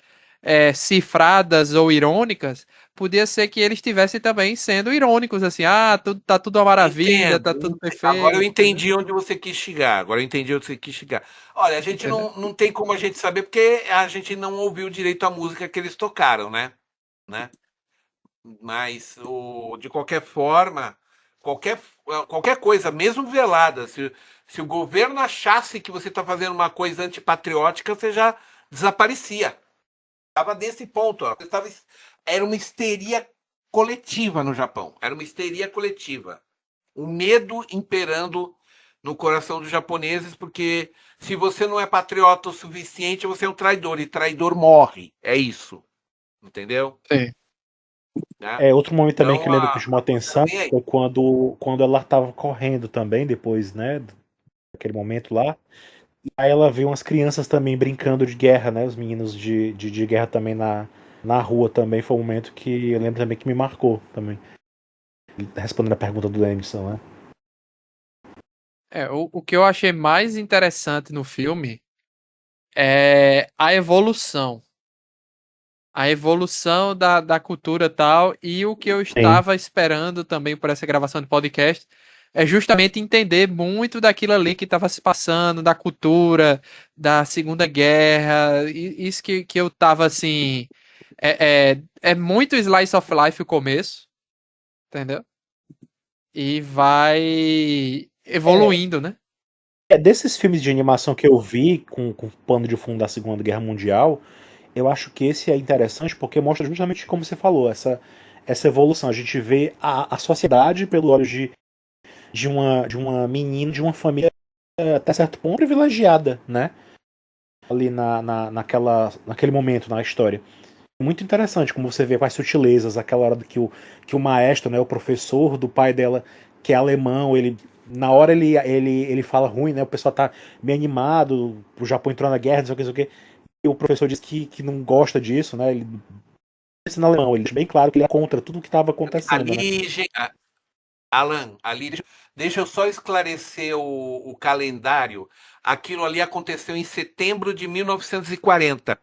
Speaker 1: cifradas ou irônicas, podia ser que eles estivessem também sendo irônicos, assim, tá tudo uma maravilha, tá tudo
Speaker 4: Agora eu
Speaker 1: perfeito, entendeu?
Speaker 4: entendi onde você quis chegar. Agora eu entendi onde você quis chegar. Olha, a gente
Speaker 1: Entendeu?
Speaker 4: não tem como a gente saber porque a gente não ouviu direito a música que eles tocaram, né? Mas de qualquer forma, qualquer, qualquer coisa, mesmo velada, se o governo achasse que você está fazendo uma coisa antipatriótica, você já desaparecia. Estava nesse ponto. Ó. Era uma histeria coletiva no Japão. Era uma histeria coletiva. O medo imperando no coração dos japoneses, porque se você não é patriota o suficiente, você é um traidor, e traidor morre. É isso. Entendeu?
Speaker 1: Sim.
Speaker 4: Né?
Speaker 2: Outro momento também que
Speaker 4: Então
Speaker 2: eu lembro que chamou
Speaker 4: a coisa era
Speaker 2: atenção
Speaker 4: bem aí.
Speaker 2: foi quando ela tava correndo também, depois, né, daquele momento lá. Aí ela viu umas crianças também brincando de guerra, né, os meninos de guerra também na rua também. Foi um momento que eu lembro também que me marcou também. Respondendo a pergunta do Emerson, né.
Speaker 1: O que eu achei mais interessante no filme é a evolução. A evolução da cultura e tal, e o que eu
Speaker 2: Sim.
Speaker 1: estava esperando também por essa gravação de podcast é justamente entender muito daquilo ali que estava se passando, da cultura, da Segunda Guerra, isso que eu tava assim. É muito slice of life o começo, entendeu? E vai
Speaker 2: É,
Speaker 1: evoluindo, né?
Speaker 2: desses filmes de animação que eu vi com pano de fundo da Segunda Guerra Mundial, eu acho que esse é interessante porque mostra justamente como você falou, essa evolução. A gente vê a sociedade pelo olho de uma menina, de uma família até certo ponto privilegiada, né? Ali naquele momento na história. muito interessante como você vê com as sutilezas, aquela hora que o maestro, né, o professor do pai dela, que é alemão, ele na hora ele fala ruim, né? O pessoal tá meio animado, o Japão entrou na guerra, não sei o que, não sei o que. E o professor diz que não gosta disso, né? Ele ensina alemão, ele deixa bem claro que ele é contra tudo o que estava acontecendo, né?
Speaker 4: Ali, Alan, ali, deixa eu só esclarecer o calendário. Aquilo ali aconteceu em setembro de 1940.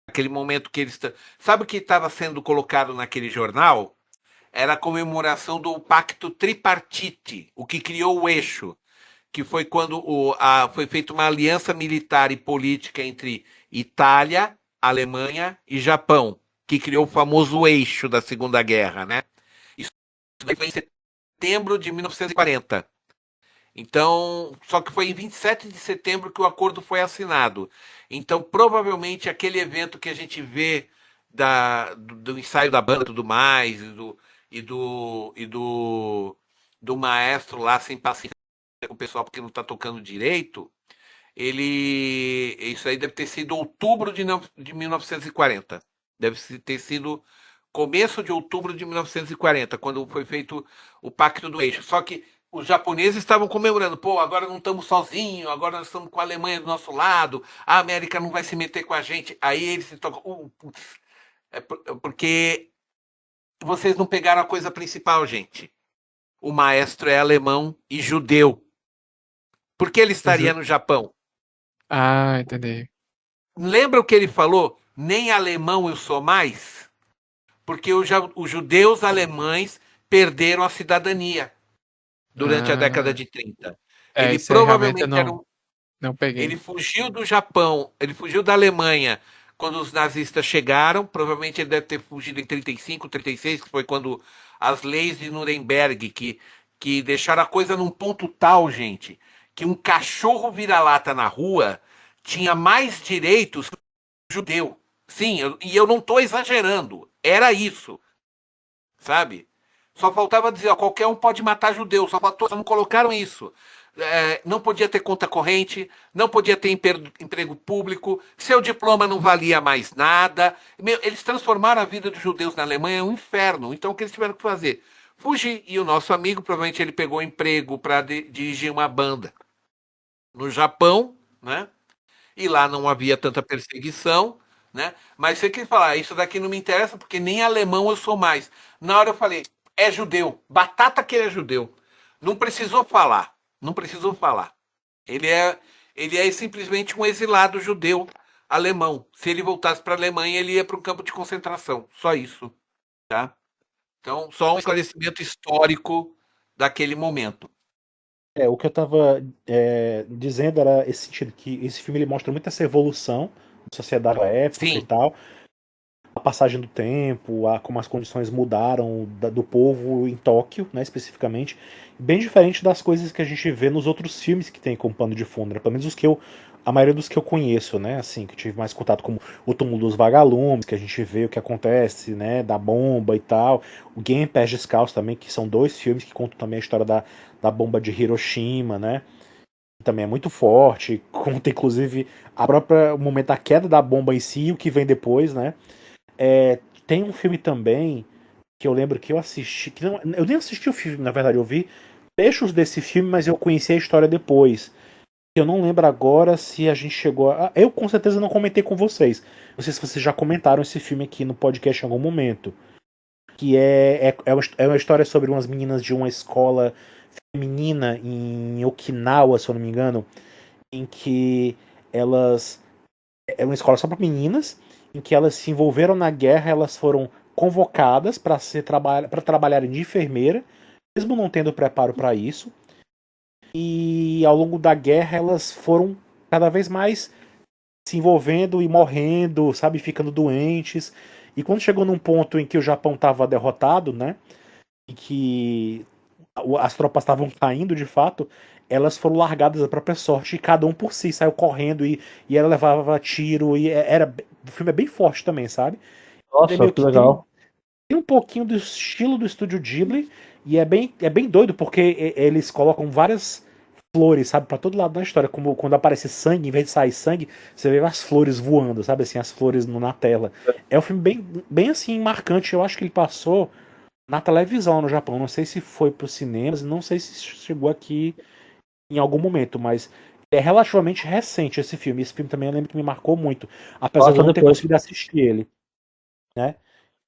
Speaker 4: Aquele momento que eles. Sabe o que estava sendo colocado naquele jornal? Era a comemoração do Pacto Tripartite, o que criou o eixo, que foi quando foi feita uma aliança militar e política entre Itália, Alemanha e Japão, que criou o famoso eixo da Segunda Guerra, né? Isso foi em setembro de 1940. Então, só que foi em 27 de setembro que o acordo foi assinado. Então, provavelmente aquele evento que a gente vê do ensaio da banda e tudo mais, do maestro lá sem paciência com o pessoal porque não está tocando direito, isso aí deve ter sido outubro de 1940. Ter sido começo de outubro de 1940, quando foi feito o Pacto do Eixo. Só que os japoneses estavam comemorando, pô, agora não estamos sozinhos, agora nós estamos com a Alemanha do nosso lado, a América não vai se meter com a gente. Aí eles se tocam, putz, porque vocês não pegaram a coisa principal, gente. O maestro é alemão e judeu. Por que ele estaria no Japão?
Speaker 1: Ah, entendi.
Speaker 4: Lembra o que ele falou? Nem alemão eu sou mais? Porque os judeus alemães perderam a cidadania durante a década
Speaker 1: Ah,
Speaker 4: de 30. Ele
Speaker 1: isso aí realmente eu
Speaker 4: provavelmente era
Speaker 1: não,
Speaker 4: um.
Speaker 1: não
Speaker 4: Ele
Speaker 1: peguei.
Speaker 4: fugiu do Japão, ele fugiu da Alemanha quando os nazistas chegaram. Provavelmente ele deve ter fugido em 35, 36, que foi quando as leis de Nuremberg, que deixaram a coisa num ponto tal, gente, que um cachorro vira-lata na rua tinha mais direitos que o judeu. Sim, e eu não estou exagerando. Era isso, sabe? Só faltava dizer, ó, qualquer um pode matar judeu, só não colocaram isso. Não podia ter conta corrente, não podia ter emprego público, seu diploma não valia mais nada. Eles transformaram a vida dos judeus na Alemanha em um inferno. Então o que eles tiveram que fazer? Fugir. E o nosso amigo, provavelmente ele pegou emprego para dirigir uma banda no Japão, né? E lá não havia tanta perseguição, né? Mas você quer falar, isso daqui não me interessa porque nem alemão eu sou mais. Na hora eu falei, é judeu, batata que ele é judeu. Não precisou falar, não precisou falar. Ele é, ele é simplesmente um exilado judeu alemão. Se ele voltasse para a Alemanha, ele ia para um campo de concentração. Só isso, tá? Então, só um esclarecimento histórico daquele momento.
Speaker 2: O que eu tava dizendo era esse sentido, que esse filme ele mostra muito essa evolução da sociedade da época e
Speaker 4: Sim,
Speaker 2: tal, a passagem do tempo, como as condições mudaram do povo em Tóquio, né, especificamente, bem diferente das coisas que a gente vê nos outros filmes que tem como pano de fundo, né, pelo menos a maioria dos que eu conheço, né, assim, que eu tive mais contato, como o Túmulo dos Vagalumes, que a gente vê o que acontece, né, da bomba e tal, o Game Pés Descalços também, que são dois filmes que contam também a história da bomba de Hiroshima, né, que também é muito forte, conta inclusive o momento da queda da bomba em si e o que vem depois, né. Tem um filme também que eu lembro que eu assisti. Eu nem assisti o filme, na verdade, eu vi trechos desse filme, mas eu conheci a história depois. Eu não lembro agora se a gente chegou a. Eu com certeza não comentei com vocês. Não sei se vocês já comentaram esse filme aqui no podcast em algum momento. Que é uma história sobre umas meninas de uma escola feminina em Okinawa, se eu não me engano, em que elas é uma escola só para meninas, em que elas se envolveram na guerra, elas foram convocadas para trabalharem de enfermeira, mesmo não tendo preparo para isso. E ao longo da guerra elas foram cada vez mais se envolvendo e morrendo, sabe, ficando doentes. E quando chegou num ponto em que o Japão estava derrotado, né, e que as tropas estavam caindo de fato, elas foram largadas à própria sorte e cada um por si saiu correndo e ela levava tiro e o filme é bem forte também, sabe? Ele
Speaker 3: Nossa,
Speaker 2: meio
Speaker 3: que
Speaker 2: que
Speaker 3: legal.
Speaker 2: tem um pouquinho do estilo do estúdio Ghibli e é bem doido porque eles colocam várias flores, sabe, pra todo lado da história. Como quando aparece sangue, em vez de sair sangue, você vê as flores voando, sabe, assim, as flores na tela. É um filme bem assim, marcante. Eu acho que ele passou na televisão no Japão. Não sei se foi pros cinemas, não sei se chegou aqui em algum momento, mas é relativamente recente esse filme. Esse filme também eu lembro que me marcou muito, apesar de
Speaker 3: Passa
Speaker 2: eu não ter
Speaker 3: depois.
Speaker 2: conseguido assistir ele, né?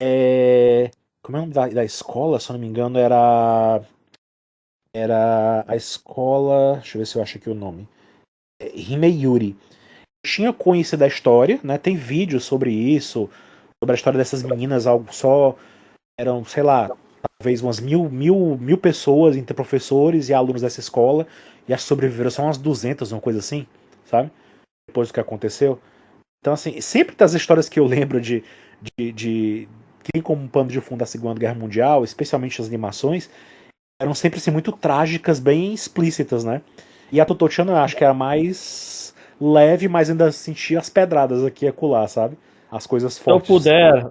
Speaker 2: É... Como é o nome da escola, se eu não me engano, era a escola. Deixa eu ver se eu acho aqui o nome. Himeyuri. Eu tinha conhecido a história, né? Tem vídeos sobre isso, sobre a história dessas meninas, algo só. Eram, sei lá, talvez umas mil pessoas entre professores e alunos dessa escola. E as que sobreviveram são umas 200, uma coisa assim, sabe? Depois do que aconteceu. Então, assim, sempre das histórias que eu lembro que tem como pano de fundo a Segunda Guerra Mundial, especialmente as animações, eram sempre assim, muito trágicas, bem explícitas, né? E a Totochan eu acho que era mais leve, mas ainda sentia as pedradas aqui e acolá, sabe? As coisas
Speaker 3: Se eu
Speaker 2: fortes.
Speaker 3: puder,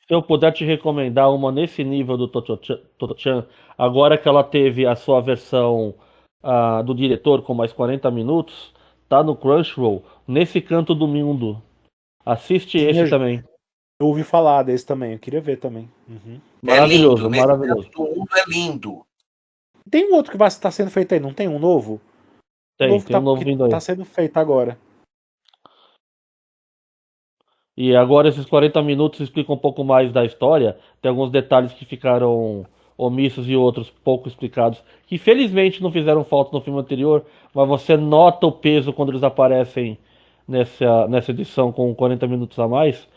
Speaker 3: se eu puder te recomendar uma nesse nível do Toto-chan, agora que ela teve a sua versão do diretor com mais 40 minutos, tá no Crunchyroll, Nesse Canto do Mundo. Assiste
Speaker 2: Sim,
Speaker 3: esse
Speaker 2: eu
Speaker 3: também.
Speaker 2: ouvi falar desse também, eu queria ver também. Uhum.
Speaker 4: É lindo,
Speaker 3: Maravilhoso,
Speaker 4: nesse
Speaker 3: maravilhoso.
Speaker 4: canto do mundo é lindo.
Speaker 2: Tem um outro que vai estar sendo feito aí, não tem um novo? Um novo
Speaker 3: Tem um novo
Speaker 2: que
Speaker 3: vindo
Speaker 2: tá
Speaker 3: aí.
Speaker 2: sendo feito agora.
Speaker 3: E agora esses 40 minutos explicam um pouco mais da história. Tem alguns detalhes que ficaram omissos e outros pouco explicados, que felizmente não fizeram falta no filme anterior, mas você nota o peso quando eles aparecem nessa edição com 40 minutos a mais.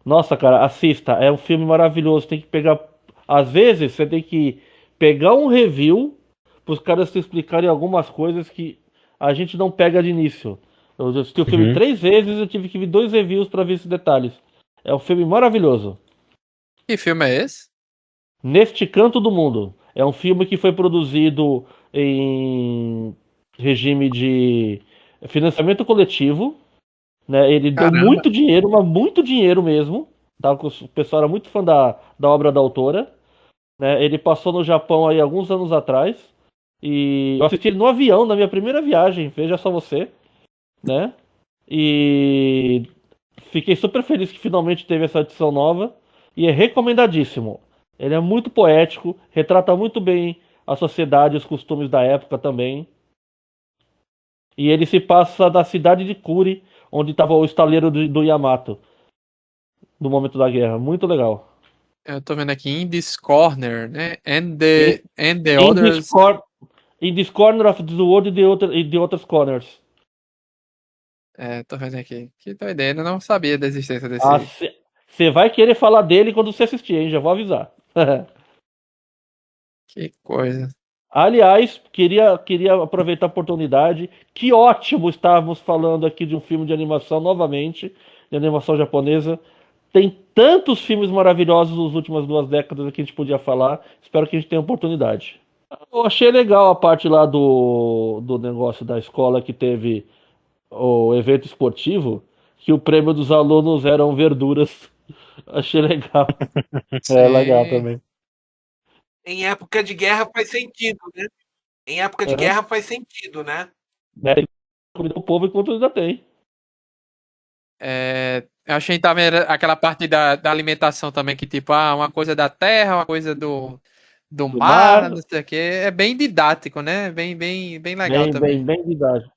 Speaker 3: Nossa, cara, assista, é um filme maravilhoso. Tem que pegar. Às vezes você tem que pegar um review para os caras te explicarem algumas coisas que a gente não pega de início. Eu assisti o filme
Speaker 2: Uhum.
Speaker 3: 3 vezes, eu tive que ver 2 reviews para ver esses detalhes. É um filme maravilhoso.
Speaker 1: Que filme é esse?
Speaker 3: Neste Canto do Mundo. É um filme que foi produzido em regime de financiamento coletivo, né? Ele deu
Speaker 1: Caramba.
Speaker 3: muito dinheiro, mas muito dinheiro mesmo. Tá? O pessoal era muito fã da obra da autora. Né? Ele passou no Japão aí alguns anos atrás. E eu assisti ele no avião, na minha primeira viagem, veja só você, né? E fiquei super feliz que finalmente teve essa edição nova. E é recomendadíssimo. Ele é muito poético, retrata muito bem a sociedade e os costumes da época também. E ele se passa da cidade de Kuri, onde estava o estaleiro do Yamato, no momento da guerra. Muito legal.
Speaker 1: Eu tô vendo aqui In This Corner, né?
Speaker 3: In,
Speaker 1: And the
Speaker 3: in this
Speaker 1: Others.
Speaker 3: cor in this corner of the world e the outras corners.
Speaker 1: É, tô vendo aqui. Que doideira, eu não sabia da existência desse.
Speaker 3: Você vai querer falar dele quando você assistir, hein? Já vou avisar.
Speaker 1: Que coisa.
Speaker 3: Aliás, queria aproveitar a oportunidade. Que ótimo estávamos falando aqui de um filme de animação novamente, de animação japonesa. Tem tantos filmes maravilhosos nas últimas 2 décadas que a gente podia falar. Espero que a gente tenha oportunidade. Eu achei legal a parte lá do negócio da escola que teve o evento esportivo, que o prêmio dos alunos eram verduras. Achei legal.
Speaker 2: É legal
Speaker 1: Sim.
Speaker 2: também.
Speaker 4: Em época de guerra faz sentido, né? Em época de
Speaker 3: É,
Speaker 4: guerra faz sentido, né?
Speaker 3: né? Tem que comida do povo enquanto ainda tem.
Speaker 1: É, eu achei também aquela parte da alimentação também, que tipo, uma coisa da terra, uma coisa do
Speaker 3: Do mar,
Speaker 1: mar, não sei o que. É bem didático, né? Bem legal também.
Speaker 3: bem didático.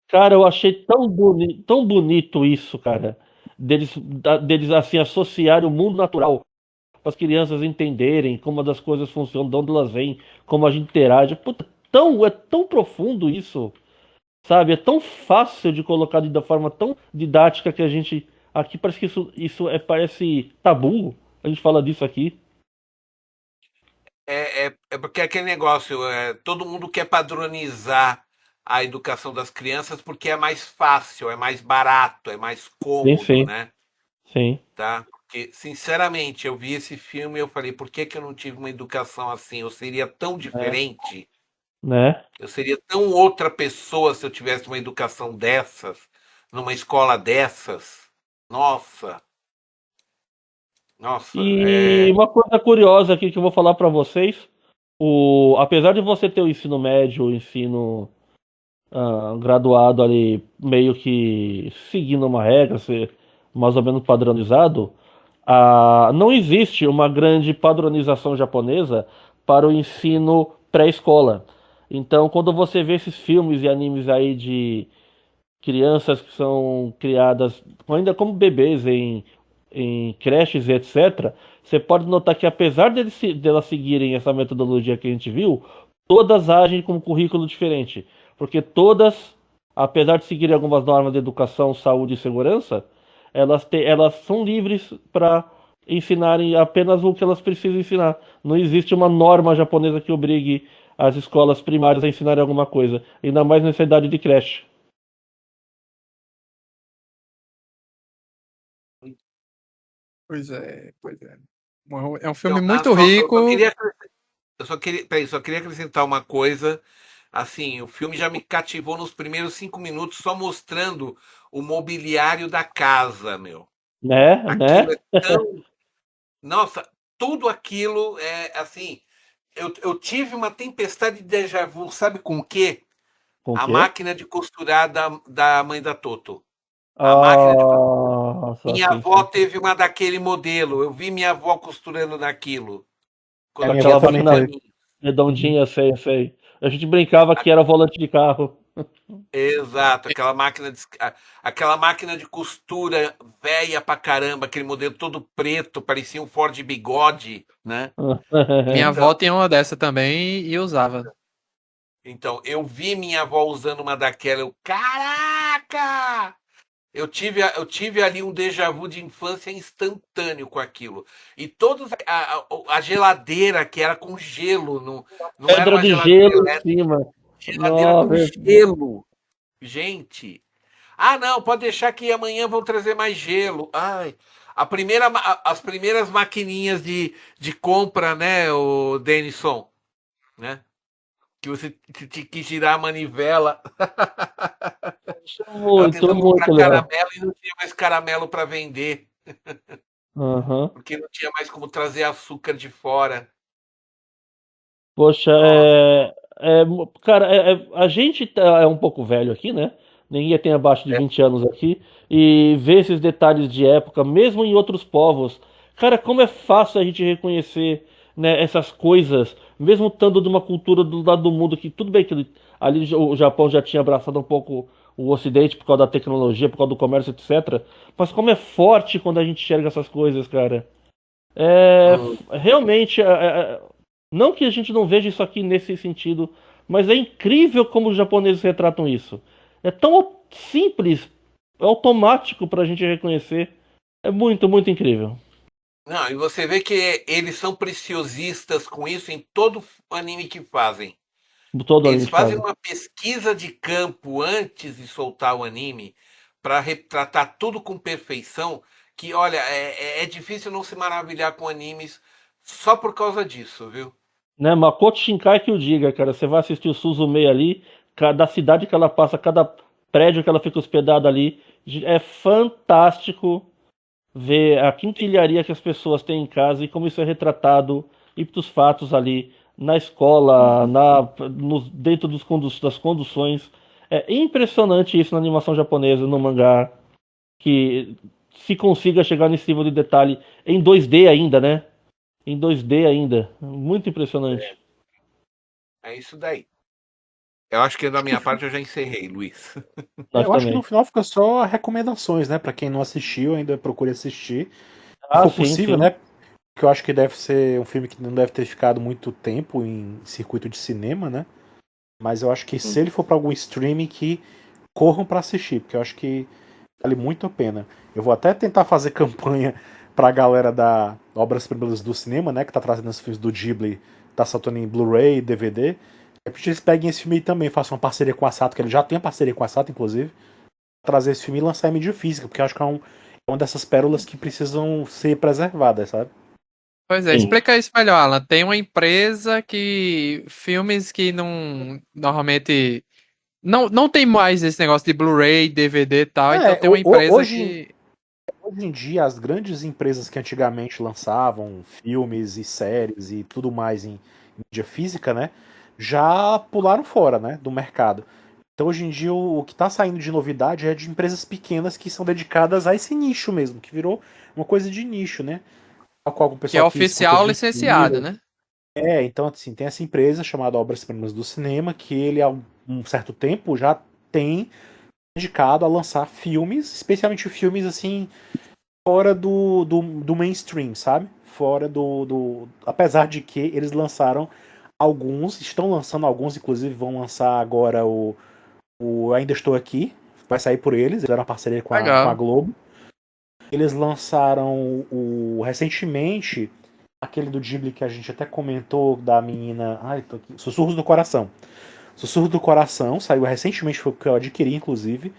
Speaker 3: Cara, eu achei tão bonito isso, cara. Deles assim associarem o mundo natural para as crianças entenderem como as coisas funcionam, de onde elas vêm, como a gente interage. Puta, é tão profundo isso, sabe? É tão fácil de colocar da forma tão didática que a gente aqui parece que parece tabu. A gente fala disso aqui.
Speaker 4: É porque é aquele negócio, todo mundo quer padronizar a educação das crianças porque é mais fácil, é mais barato, é mais
Speaker 3: Sim,
Speaker 4: cômodo,
Speaker 3: sim,
Speaker 4: né?
Speaker 3: sim,
Speaker 4: Tá? Porque, sinceramente, eu vi esse filme e eu falei, por que que eu não tive uma educação assim? Eu seria tão
Speaker 3: é,
Speaker 4: diferente,
Speaker 3: né?
Speaker 4: eu seria tão outra pessoa se eu tivesse uma educação dessas, numa escola dessas. Nossa, nossa,
Speaker 3: E uma coisa curiosa aqui que eu vou falar para vocês, apesar de você ter o ensino médio, o ensino graduado ali, meio que seguindo uma regra, ser mais ou menos padronizado, não existe uma grande padronização japonesa para o ensino pré-escola. Então, quando você vê esses filmes e animes aí de crianças que são criadas ainda como bebês em creches e etc., você pode notar que apesar delas seguirem essa metodologia que a gente viu, todas agem com um currículo diferente. Porque todas, apesar de seguirem algumas normas de educação, saúde e segurança, elas são livres para ensinarem apenas o que elas precisam ensinar. Não existe uma norma japonesa que obrigue as escolas primárias a ensinarem alguma coisa, ainda mais nessa idade de creche.
Speaker 1: Pois é, pois é. É um filme
Speaker 4: Então,
Speaker 1: muito rico.
Speaker 4: peraí, só queria acrescentar uma coisa. Assim, o filme já me cativou nos primeiros 5 minutos, só mostrando o mobiliário da casa, meu.
Speaker 3: Né?
Speaker 4: Aquilo é
Speaker 3: Né?
Speaker 4: tão. Nossa, tudo aquilo é assim. Eu tive uma tempestade de déjà vu, sabe com o quê?
Speaker 3: Com o
Speaker 4: A
Speaker 3: quê?
Speaker 4: máquina de costurar da mãe da Toto. A máquina de costurar.
Speaker 3: Só
Speaker 4: Minha
Speaker 3: assim,
Speaker 4: avó
Speaker 3: sim.
Speaker 4: teve uma daquele modelo. Eu vi minha avó costurando naquilo,
Speaker 2: A
Speaker 3: Com
Speaker 4: quando eu
Speaker 2: minha
Speaker 4: tinha
Speaker 2: avó
Speaker 3: aquela
Speaker 2: também
Speaker 4: cinco
Speaker 3: máquina
Speaker 2: teve.
Speaker 4: aninhos.
Speaker 2: Uhum.
Speaker 3: redondinha, sei, sei. A gente brincava que era volante de carro.
Speaker 4: Exato, aquela máquina de costura velha pra caramba, aquele modelo todo preto, parecia um Ford Bigode, né?
Speaker 1: Minha
Speaker 4: Então,
Speaker 1: avó tinha uma dessa também e usava.
Speaker 4: então eu vi minha avó usando uma daquela, caraca! Eu tive ali um déjà vu de infância instantâneo com aquilo. E todos a geladeira que era com gelo, não era
Speaker 3: Pedra
Speaker 4: uma
Speaker 3: de
Speaker 4: geladeira
Speaker 3: gelo em
Speaker 4: elétrica,
Speaker 3: cima.
Speaker 4: geladeira com
Speaker 3: Nossa,
Speaker 4: gelo. Gente, ah, não, pode deixar que amanhã vão trazer mais gelo. Ai, as primeiras maquininhas de compra, né, o Denison, né? Que você tinha que girar a manivela. Ela
Speaker 3: muito,
Speaker 4: tentando comprar
Speaker 3: muito, Léo.
Speaker 4: caramelo e não tinha mais caramelo para vender,
Speaker 3: Aham.
Speaker 4: porque não tinha mais como trazer açúcar de fora.
Speaker 3: Poxa,
Speaker 4: Nossa,
Speaker 3: cara, a gente é um pouco velho aqui, né? Ninguém tem abaixo de
Speaker 4: é,
Speaker 3: 20 anos aqui. E ver esses detalhes de época, mesmo em outros povos. Cara, como é fácil a gente reconhecer, né, essas coisas, mesmo estando de uma cultura do lado do mundo que tudo bem que ali o Japão já tinha abraçado um pouco o Ocidente por causa da tecnologia, por causa do comércio, etc. Mas como é forte quando a gente enxerga essas coisas, cara.
Speaker 4: hum,
Speaker 3: Realmente, não que a gente não veja isso aqui nesse sentido, mas é incrível como os japoneses retratam isso. É tão simples, é automático para a gente reconhecer. É muito, muito incrível.
Speaker 4: não, e você vê que eles são preciosistas com isso em todo anime que fazem.
Speaker 3: Todo anime
Speaker 4: Eles
Speaker 3: de
Speaker 4: fazem
Speaker 3: fase.
Speaker 4: uma pesquisa de campo antes de soltar o anime para retratar tudo com perfeição. Que, olha, é difícil não se maravilhar com animes só por causa disso, viu?
Speaker 3: Né? Makoto Shinkai que o diga, cara. Você vai assistir o Suzume ali, cada cidade que ela passa, cada prédio que ela fica hospedada ali. É fantástico ver a quinquilharia que as pessoas têm em casa e como isso é retratado ipsos fatos ali na escola, dentro das conduções. É impressionante isso na animação japonesa, no mangá, que se consiga chegar nesse nível de detalhe em 2D ainda, né? Em 2D ainda. Muito impressionante.
Speaker 4: É isso daí. Eu acho que da minha parte eu já encerrei, Luiz.
Speaker 3: Nós
Speaker 2: Eu acho que no
Speaker 3: também.
Speaker 2: final fica só recomendações, né? Pra quem não assistiu, ainda procure assistir. Se
Speaker 3: Ah,
Speaker 2: for
Speaker 3: sim,
Speaker 2: possível,
Speaker 3: sim.
Speaker 2: né? Que eu acho que deve ser um filme que não deve ter ficado muito tempo em circuito de cinema, né? Mas eu acho que se ele for pra algum streaming, que corram pra assistir, porque eu acho que vale muito a pena. Eu vou até tentar fazer campanha pra galera da Obras Primas do Cinema, né? Que tá trazendo os filmes do Ghibli, tá soltando em Blu-ray, DVD. É que eles peguem esse filme aí também, façam uma parceria com a Sato, que ele já tem a parceria com a Sato, inclusive. Trazer esse filme e lançar em mídia física, porque eu acho que é uma dessas pérolas que precisam ser preservadas, sabe?
Speaker 1: Pois é,
Speaker 3: Sim.
Speaker 1: explica isso melhor, Alan. Tem uma empresa que filmes que não normalmente não tem mais esse negócio de Blu-ray, DVD e tal, então
Speaker 2: É,
Speaker 1: tem uma empresa
Speaker 2: hoje,
Speaker 1: que
Speaker 2: hoje em dia, as grandes empresas que antigamente lançavam filmes e séries e tudo mais em mídia física, né, já pularam fora, né, do mercado. Então hoje em dia o que está saindo de novidade é de empresas pequenas que são dedicadas a esse nicho mesmo, que virou uma coisa de nicho, né? Tal qual o
Speaker 1: Que é
Speaker 2: pessoal que escuta
Speaker 1: oficial
Speaker 2: de
Speaker 1: licenciado,
Speaker 2: thriller.
Speaker 1: né?
Speaker 2: Então assim, tem essa empresa chamada Obras Primas do Cinema, que ele há um certo tempo já tem dedicado a lançar filmes, especialmente filmes assim, fora do mainstream, sabe? Fora Apesar de que eles lançaram alguns, estão lançando alguns, inclusive vão lançar agora o Ainda Estou Aqui, vai sair por eles fizeram uma parceria com a
Speaker 1: Legal.
Speaker 2: Globo. Eles lançaram recentemente aquele do Ghibli que a gente até comentou da menina. Ai, tô aqui. Sussurros do Coração. Sussurros do Coração saiu recentemente, foi o que eu adquiri, inclusive.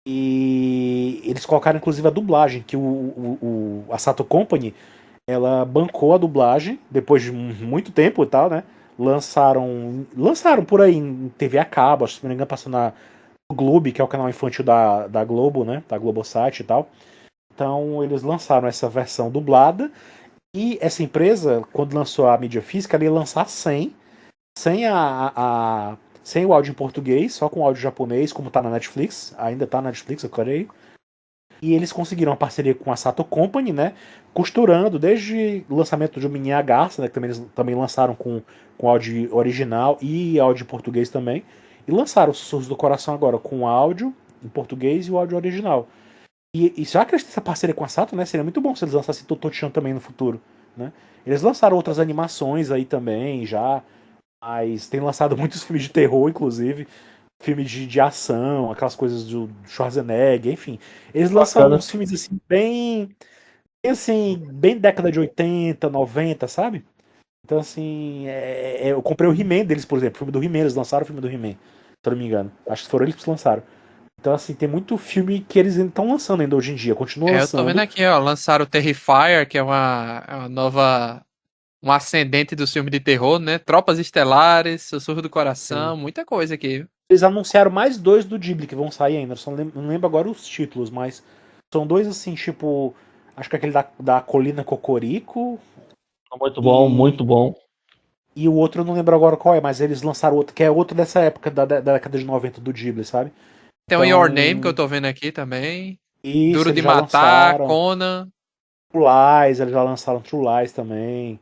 Speaker 2: E eles colocaram inclusive a dublagem, que a Sato Company ela bancou a dublagem depois de muito tempo e tal, né? Lançaram por aí em TV a cabo, acho que se não me engano passou na Globo, que é o canal infantil da Globo, né? Da Globosat e tal. Então eles lançaram essa versão dublada e essa empresa, quando lançou a mídia física, ela ia lançar sem sem o áudio em português, só com o áudio japonês, como tá na Netflix, ainda tá na Netflix, eu creio. E eles conseguiram uma parceria com a Sato Company, né? Costurando desde o lançamento de Minha Garça, né? Que também, eles também lançaram com áudio original e áudio em português também. E lançaram os Sussurros do Coração agora com áudio em português e o áudio original. E já que eles têm essa parceria com a Sato, né? Seria muito bom se eles lançassem Totochan também no futuro, né? Eles lançaram outras animações aí também já, mas tem lançado muitos filmes de terror, inclusive filme de ação, aquelas coisas do Schwarzenegger, enfim. Eles lançam
Speaker 3: Bacana.
Speaker 2: uns filmes assim, bem década de 80, 90, sabe? Então, assim, eu comprei o He-Man deles, por exemplo, o filme do He-Man, eles lançaram o filme do He-Man, se eu não me engano. Acho que foram eles que lançaram. Então, assim, tem muito filme que eles ainda estão lançando ainda hoje em dia, continuam
Speaker 1: Eu tô vendo
Speaker 2: lançando.
Speaker 1: aqui, ó, lançaram o Terrifier, que é uma nova, um ascendente do filme de terror, né? Tropas Estelares, Sussurro do
Speaker 2: Sim.
Speaker 1: Coração, muita coisa aqui.
Speaker 2: Eles anunciaram mais dois do Ghibli que vão sair ainda, só não lembro agora os títulos, mas são dois assim, tipo, acho que é aquele da Colina Cocorico,
Speaker 3: Muito bom,
Speaker 2: e
Speaker 3: muito bom.
Speaker 2: E o outro eu não lembro agora qual é, mas eles lançaram outro, que é outro dessa época da década de 90 do Ghibli, sabe?
Speaker 1: Tem o Your Name, que eu
Speaker 2: Então,
Speaker 1: tô vendo aqui também.
Speaker 2: isso,
Speaker 1: Duro
Speaker 2: eles
Speaker 1: de
Speaker 2: já
Speaker 1: Matar,
Speaker 2: lançaram.
Speaker 1: Conan.
Speaker 2: True Lies, eles já lançaram True Lies também.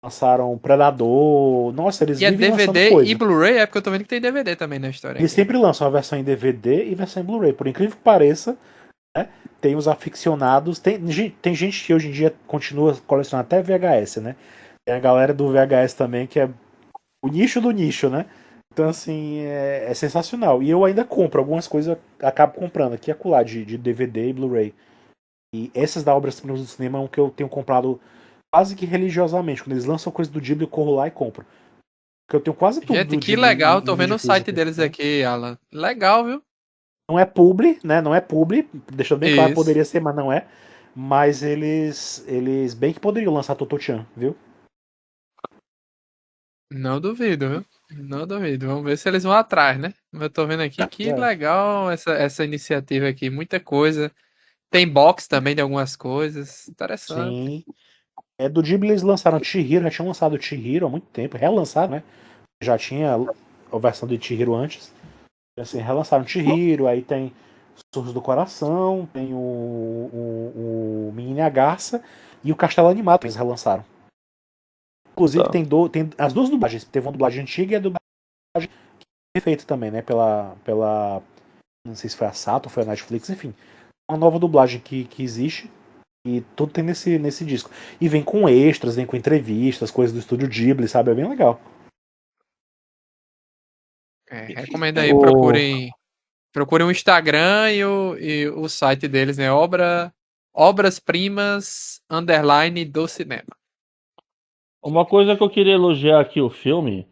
Speaker 2: Lançaram Predador. Nossa, eles
Speaker 1: E é
Speaker 2: vivem lançando
Speaker 1: DVD e
Speaker 2: coisa.
Speaker 1: Blu-ray, é porque eu tô vendo que tem DVD também na história
Speaker 2: Eles
Speaker 1: aqui.
Speaker 2: sempre lançam a versão em DVD e versão em Blu-ray. Por incrível que pareça, né? Tem os aficionados. Tem gente que hoje em dia continua colecionando até VHS, né? Tem a galera do VHS também, que é o nicho do nicho, né? Então, assim, é sensacional. E eu ainda compro algumas coisas, eu acabo comprando aqui e acolá de DVD e Blu-ray. E essas da Obras Primas do Cinema é um que eu tenho comprado quase que religiosamente. Quando eles lançam coisa do Ghibli, eu corro lá e compro. Porque eu tenho quase tudo
Speaker 1: Gente,
Speaker 2: do
Speaker 1: que
Speaker 2: Ghibli
Speaker 1: legal,
Speaker 2: em
Speaker 1: tô vendo
Speaker 2: mídia
Speaker 1: o site
Speaker 2: física,
Speaker 1: deles
Speaker 2: né?
Speaker 1: aqui, Alan. Legal, viu?
Speaker 2: Não é publi, né? Não é publi, deixando bem claro,
Speaker 1: Isso.
Speaker 2: poderia ser, mas não é. Mas eles bem que poderiam lançar Totochan, viu?
Speaker 1: Não duvido, viu? Não duvido. Vamos ver se eles vão atrás, né? Eu tô vendo aqui que
Speaker 2: É,
Speaker 1: legal essa iniciativa aqui. Muita coisa. Tem box também de algumas coisas. Interessante.
Speaker 2: sim. Do Ghibli eles lançaram Chihiro, já tinham lançado Chihiro há muito tempo, relançaram, né? Já tinha a versão de Chihiro antes. Assim, relançaram Chihiro, aí tem Sussurros do Coração, tem o Menina e a Garça e o Castelo Animado que eles relançaram. Inclusive
Speaker 3: Tá.
Speaker 2: tem as duas dublagens. Teve uma dublagem antiga e a dublagem feita também, né? Pela. Não sei se foi a Sato ou foi a Netflix, enfim. Uma nova dublagem que existe. E tudo tem nesse disco. E vem com extras, vem com entrevistas, coisas do estúdio Ghibli, sabe? É bem legal.
Speaker 1: É, recomendo aí,
Speaker 3: O,
Speaker 1: procurem o Instagram e o site deles, né? Obras Primas Underline do Cinema.
Speaker 3: uma coisa que eu queria elogiar aqui o filme,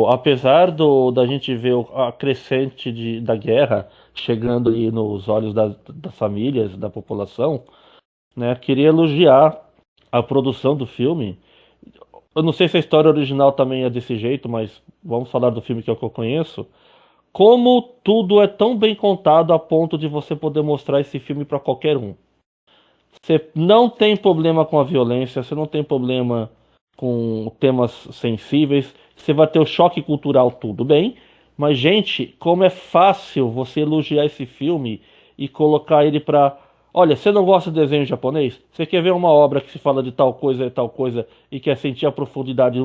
Speaker 3: apesar da gente ver a crescente da guerra chegando aí nos olhos das famílias, da população, né? Queria elogiar a produção do filme. Eu não sei se a história original também é desse jeito, mas vamos falar do filme que é o que eu conheço. Como tudo é tão bem contado a ponto de você poder mostrar esse filme para qualquer um. Você não tem problema com a violência, você não tem problema com temas sensíveis, você vai ter o choque cultural, tudo bem, Mas, gente, como é fácil você elogiar esse filme e colocar ele pra. Olha, você não gosta de desenho japonês? Você quer ver uma obra que se fala de tal coisa e tal coisa e quer sentir a profundidade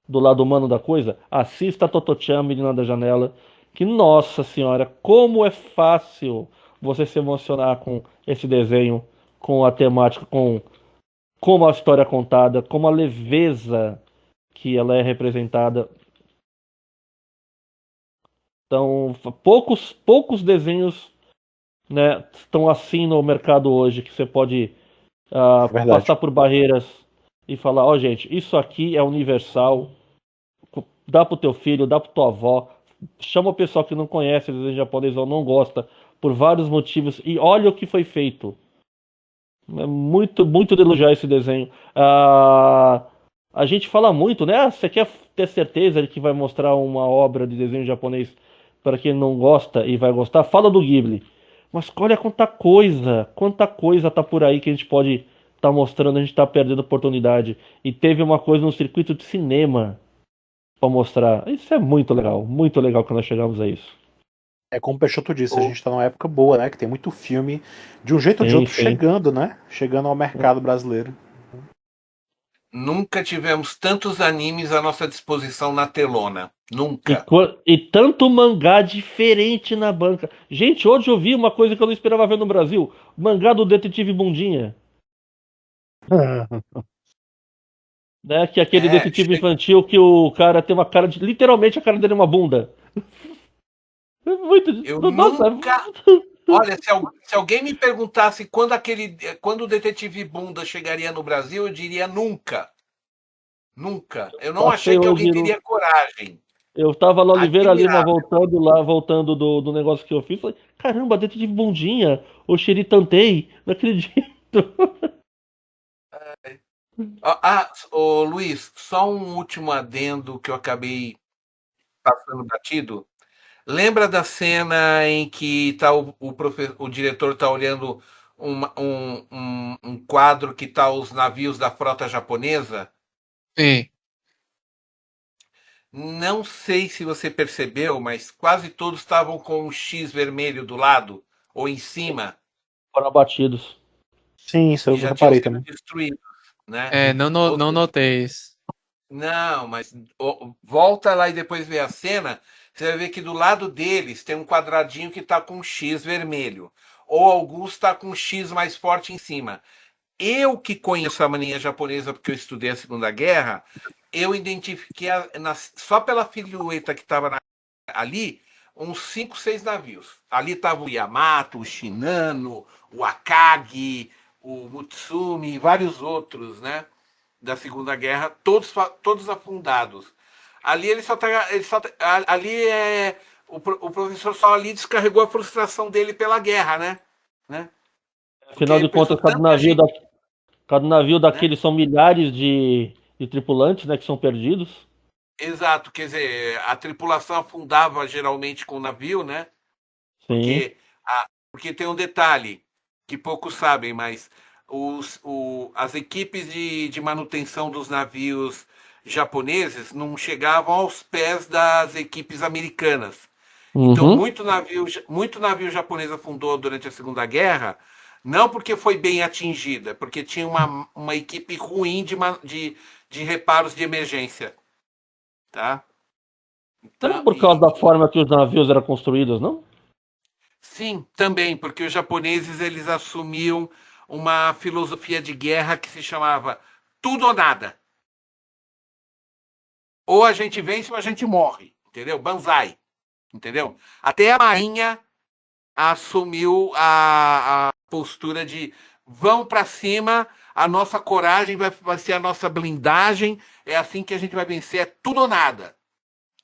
Speaker 3: do lado humano da coisa? Assista Totochan, Menina da Janela. Que, nossa senhora, como é fácil você se emocionar com esse desenho, com a temática, com como a história é contada, como a leveza que ela é representada. Então, poucos desenhos, né, estão assim no mercado hoje que você pode
Speaker 2: É verdade.
Speaker 3: passar por barreiras e falar, ó, gente, isso aqui é universal, dá pro teu filho, dá pro tua avó, chama o pessoal que não conhece desenho japonês ou não gosta por vários motivos e olha o que foi feito. É muito de elogiar esse desenho. A gente fala muito, né? Ah, você quer ter certeza de que vai mostrar uma obra de desenho japonês para quem não gosta e vai gostar? Fala do Ghibli. Mas olha quanta coisa tá por aí que a gente pode estar mostrando, a gente tá perdendo oportunidade. E teve uma coisa no circuito de cinema para mostrar. Isso é muito legal que nós chegamos a isso.
Speaker 2: É como o Peixoto disse, a gente tá numa época boa, né? Que tem muito filme de um jeito ou de
Speaker 3: Sim,
Speaker 2: outro
Speaker 3: sim.
Speaker 2: chegando, né? Chegando ao mercado brasileiro.
Speaker 4: Nunca tivemos tantos animes à nossa disposição na telona. Nunca.
Speaker 3: E tanto mangá diferente na banca. Gente, hoje eu vi uma coisa que eu não esperava ver no Brasil: mangá do Detetive Bundinha. Né? Que é aquele
Speaker 4: É,
Speaker 3: detetive infantil que o cara tem uma cara de. Literalmente a cara dele é uma bunda. É muito.
Speaker 4: eu
Speaker 3: Nossa,
Speaker 4: nunca. Olha, se alguém me perguntasse quando o Detetive Bunda chegaria no Brasil, eu diria nunca. Nunca. Eu não
Speaker 3: passei
Speaker 4: achei que
Speaker 3: hoje.
Speaker 4: alguém teria coragem.
Speaker 3: Eu tava na Oliveira Lima
Speaker 4: Admirável.
Speaker 3: voltando lá, voltando do negócio que eu fiz. Falei, caramba, Detetive Bundinha, o Tantei, não acredito.
Speaker 4: Ô, Luiz, só um último adendo que eu acabei passando batido. Lembra da cena em que tá o diretor está olhando um quadro que tá os navios da frota japonesa?
Speaker 1: Sim.
Speaker 4: Não sei se você percebeu, mas quase todos estavam com um X vermelho do lado ou em cima
Speaker 3: Foram abatidos.
Speaker 2: Sim, isso
Speaker 4: e
Speaker 2: eu
Speaker 4: já tinham
Speaker 2: reparei
Speaker 4: sido
Speaker 2: também.
Speaker 4: destruídos, né?
Speaker 1: É,
Speaker 4: Ou
Speaker 1: não
Speaker 4: seja,
Speaker 1: notei isso.
Speaker 4: não, mas volta lá e depois vê a cena, você vai ver que do lado deles tem um quadradinho que está com um X vermelho. Ou alguns está com um X mais forte em cima. Eu que conheço a mania japonesa porque eu estudei a Segunda Guerra, eu identifiquei só pela silhueta que estava ali uns 5, 6 navios. Ali estava o Yamato, o Shinano, o Akagi, o Mutsumi e vários outros, né? Da Segunda Guerra, todos afundados. Ali ali é o professor só ali descarregou a frustração dele pela guerra, né?
Speaker 3: Afinal
Speaker 4: Porque
Speaker 3: de
Speaker 4: pensou
Speaker 3: contas,
Speaker 4: tanta gente.
Speaker 3: cada navio
Speaker 4: Né?
Speaker 3: daqueles são milhares de tripulantes, né, que são perdidos.
Speaker 4: Exato, quer dizer, a tripulação afundava geralmente com o navio, né?
Speaker 3: Sim.
Speaker 4: Porque, porque tem um detalhe que poucos sabem, mas as equipes de manutenção dos navios japoneses não chegavam aos pés das equipes americanas. Então,
Speaker 3: Uhum.
Speaker 4: muito navio japonês afundou durante a Segunda Guerra, não porque foi bem atingida, porque tinha uma equipe ruim de reparos de emergência, tá?
Speaker 3: Não é
Speaker 4: Então,
Speaker 3: por causa da forma que os navios eram construídos, não?
Speaker 4: sim, também, porque os japoneses eles assumiam uma filosofia de guerra que se chamava tudo ou nada. Ou a gente vence ou a gente morre, entendeu? Banzai, entendeu? Até a Marinha assumiu a postura de vão para cima, a nossa coragem vai ser a nossa blindagem, é assim que a gente vai vencer, é tudo ou nada.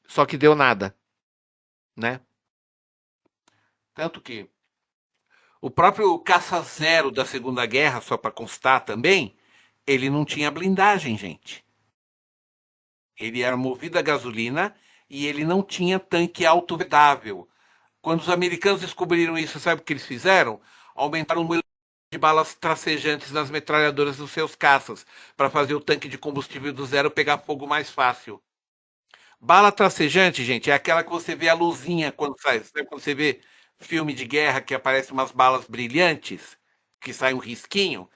Speaker 4: Só que deu nada, né? Tanto que o próprio caça-zero da Segunda Guerra, só para constar também, ele não tinha blindagem, gente. Ele era movido a gasolina e ele não tinha tanque autovedável. Quando os americanos descobriram isso, sabe o que eles fizeram? Aumentaram o número de balas tracejantes nas metralhadoras dos seus caças, para fazer o tanque de combustível do zero pegar fogo mais fácil. Bala tracejante, gente, é aquela que você vê a luzinha quando sai. Sabe quando você vê filme de guerra que aparecem umas balas brilhantes, que sai um risquinho?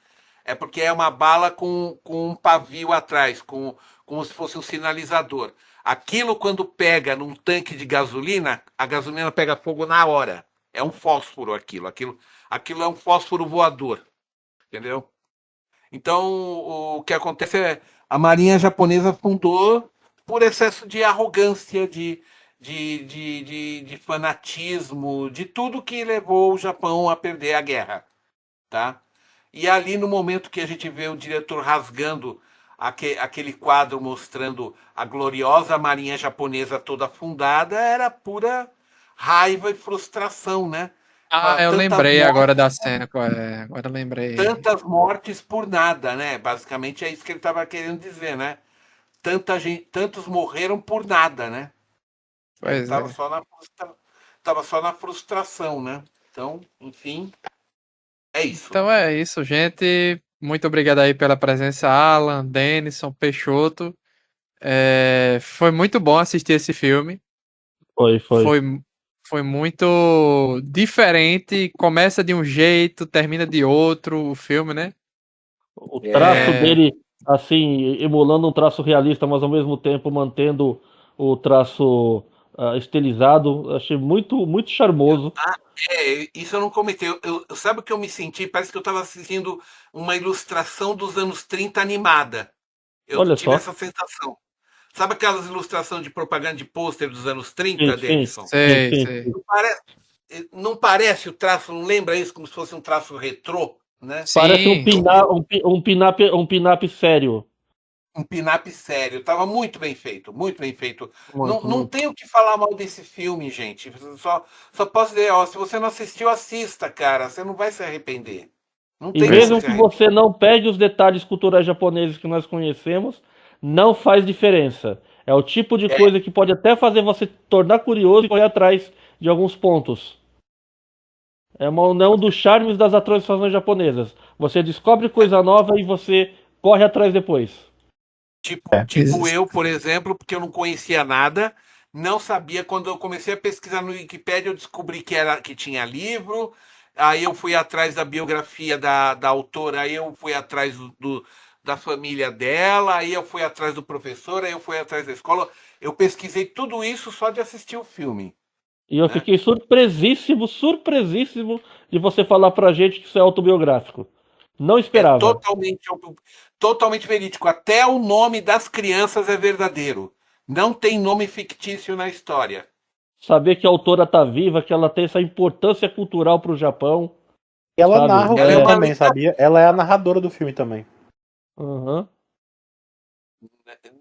Speaker 4: É porque é uma bala com um pavio atrás, como se fosse um sinalizador. Aquilo, quando pega num tanque de gasolina, a gasolina pega fogo na hora. É um fósforo aquilo é um fósforo voador, entendeu? Então, o que acontece é a Marinha Japonesa afundou por excesso de arrogância, de fanatismo, de tudo que levou o Japão a perder a guerra, tá? E ali no momento que a gente vê o diretor rasgando aquele quadro mostrando a gloriosa marinha japonesa toda afundada, era pura raiva e frustração, né?
Speaker 1: Ah, eu
Speaker 4: Tantas
Speaker 1: lembrei agora
Speaker 4: mortes,
Speaker 1: da cena, qual é? Agora eu lembrei.
Speaker 4: tantas mortes por nada, né? Basicamente é isso que ele estava querendo dizer, né? Tanta gente, tantos morreram por nada, né? Ele
Speaker 1: Pois é.
Speaker 4: tava só na frustração, né? Então, enfim, é isso.
Speaker 1: Então é isso, gente. Muito obrigado aí pela presença, Alan, Denison, Peixoto. Foi muito bom assistir esse filme.
Speaker 3: Foi.
Speaker 1: Foi, foi muito diferente. Começa de um jeito, termina de outro o filme, né?
Speaker 3: O traço
Speaker 1: É,
Speaker 3: dele, assim, emulando um traço realista, mas ao mesmo tempo mantendo o traço estilizado, achei muito charmoso.
Speaker 4: Isso eu não comentei. Sabe o que eu me senti? Parece que eu estava assistindo uma ilustração dos anos 30 animada. Eu
Speaker 3: Olha
Speaker 4: tive
Speaker 3: só.
Speaker 4: essa sensação. Sabe aquelas ilustrações de propaganda de pôster dos anos
Speaker 3: Sim,
Speaker 4: 30,
Speaker 3: sim,
Speaker 4: Denison?
Speaker 3: sim,
Speaker 1: sei,
Speaker 3: sim.
Speaker 1: sei.
Speaker 4: Parece, não parece o traço, não lembra isso como se fosse um traço retrô, né?
Speaker 3: Parece
Speaker 1: Sim,
Speaker 3: um pin-up sério.
Speaker 4: Um pin-up sério. Tava muito bem feito, muito bem feito. Não,
Speaker 3: Muito,
Speaker 4: não
Speaker 3: muito.
Speaker 4: tenho o que falar mal desse filme, gente. Só posso dizer, ó, se você não assistiu, assista, cara. Você não vai se arrepender. Não
Speaker 3: E
Speaker 4: tem como
Speaker 3: mesmo
Speaker 1: pois
Speaker 4: se
Speaker 3: que
Speaker 4: arrepender.
Speaker 3: você não pegue os detalhes culturais japoneses que nós conhecemos, não faz diferença. É o tipo de
Speaker 4: É,
Speaker 3: coisa que pode até fazer você tornar curioso e correr atrás de alguns pontos. É uma união dos charmes das atrações japonesas. Você descobre coisa nova e você corre atrás depois.
Speaker 4: tipo eu, por exemplo, porque eu não conhecia nada, não sabia. Quando eu comecei a pesquisar no Wikipedia, eu descobri que tinha livro. Aí eu fui atrás da biografia da autora, aí eu fui atrás da família dela, aí eu fui atrás do professor, aí eu fui atrás da escola. Eu pesquisei tudo isso só de assistir o filme,
Speaker 3: E eu
Speaker 4: né?
Speaker 3: fiquei surpresíssimo de você falar pra gente que isso é autobiográfico. Não
Speaker 4: É
Speaker 3: esperava.
Speaker 4: totalmente verídico. Até o nome das crianças é verdadeiro. Não tem nome fictício na história.
Speaker 3: Saber que a autora tá viva, que ela tem essa importância cultural pro Japão,
Speaker 2: E ela
Speaker 3: sabe?
Speaker 2: narra o
Speaker 4: Ela é
Speaker 2: filme
Speaker 4: uma
Speaker 2: também,
Speaker 4: lenda.
Speaker 2: sabia? Ela é a narradora do filme também.
Speaker 3: Aham.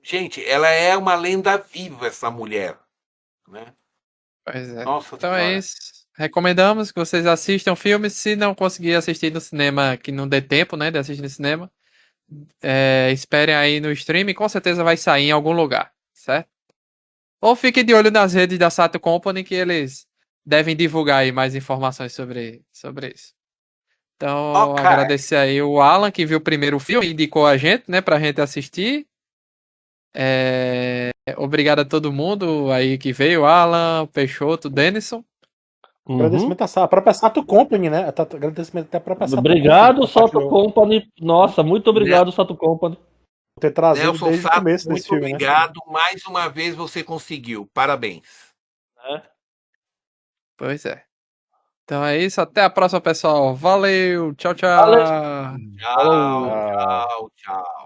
Speaker 4: Gente, ela é uma lenda viva, essa mulher, né?
Speaker 1: é.
Speaker 4: Nossa
Speaker 1: Então é
Speaker 4: Senhora.
Speaker 1: isso. Recomendamos que vocês assistam o filme. Se não conseguir assistir no cinema, que não dê tempo, né, de assistir no cinema, esperem aí no stream. Com certeza vai sair em algum lugar, certo? Ou fique de olho nas redes da Sato Company, que eles devem divulgar aí mais informações sobre isso. Então,
Speaker 4: Ok.
Speaker 1: agradecer aí o Alan, que viu primeiro o filme e indicou a gente, né, pra gente assistir. Obrigado a todo mundo aí que veio, Alan, Peixoto, Denison.
Speaker 3: Uhum.
Speaker 2: Agradecimento à própria Sato Company, né? Agradecimento até à própria Sato Company que
Speaker 3: Obrigado, Sato
Speaker 2: compartilhou
Speaker 3: Company. Nossa, muito
Speaker 4: Ne-
Speaker 3: obrigado, Sato Company.
Speaker 2: por ter trazido
Speaker 4: Nelson
Speaker 2: desde o
Speaker 4: Sato,
Speaker 2: começo desse
Speaker 4: muito
Speaker 2: filme, né?
Speaker 4: obrigado. Mais uma vez você conseguiu. Parabéns.
Speaker 3: Né?
Speaker 1: Pois é. Então é isso, até a próxima, pessoal. Valeu, tchau,
Speaker 3: Valeu.
Speaker 1: tchau.
Speaker 4: Tchau,
Speaker 3: Falou.
Speaker 2: Ah,
Speaker 4: tchau, tchau.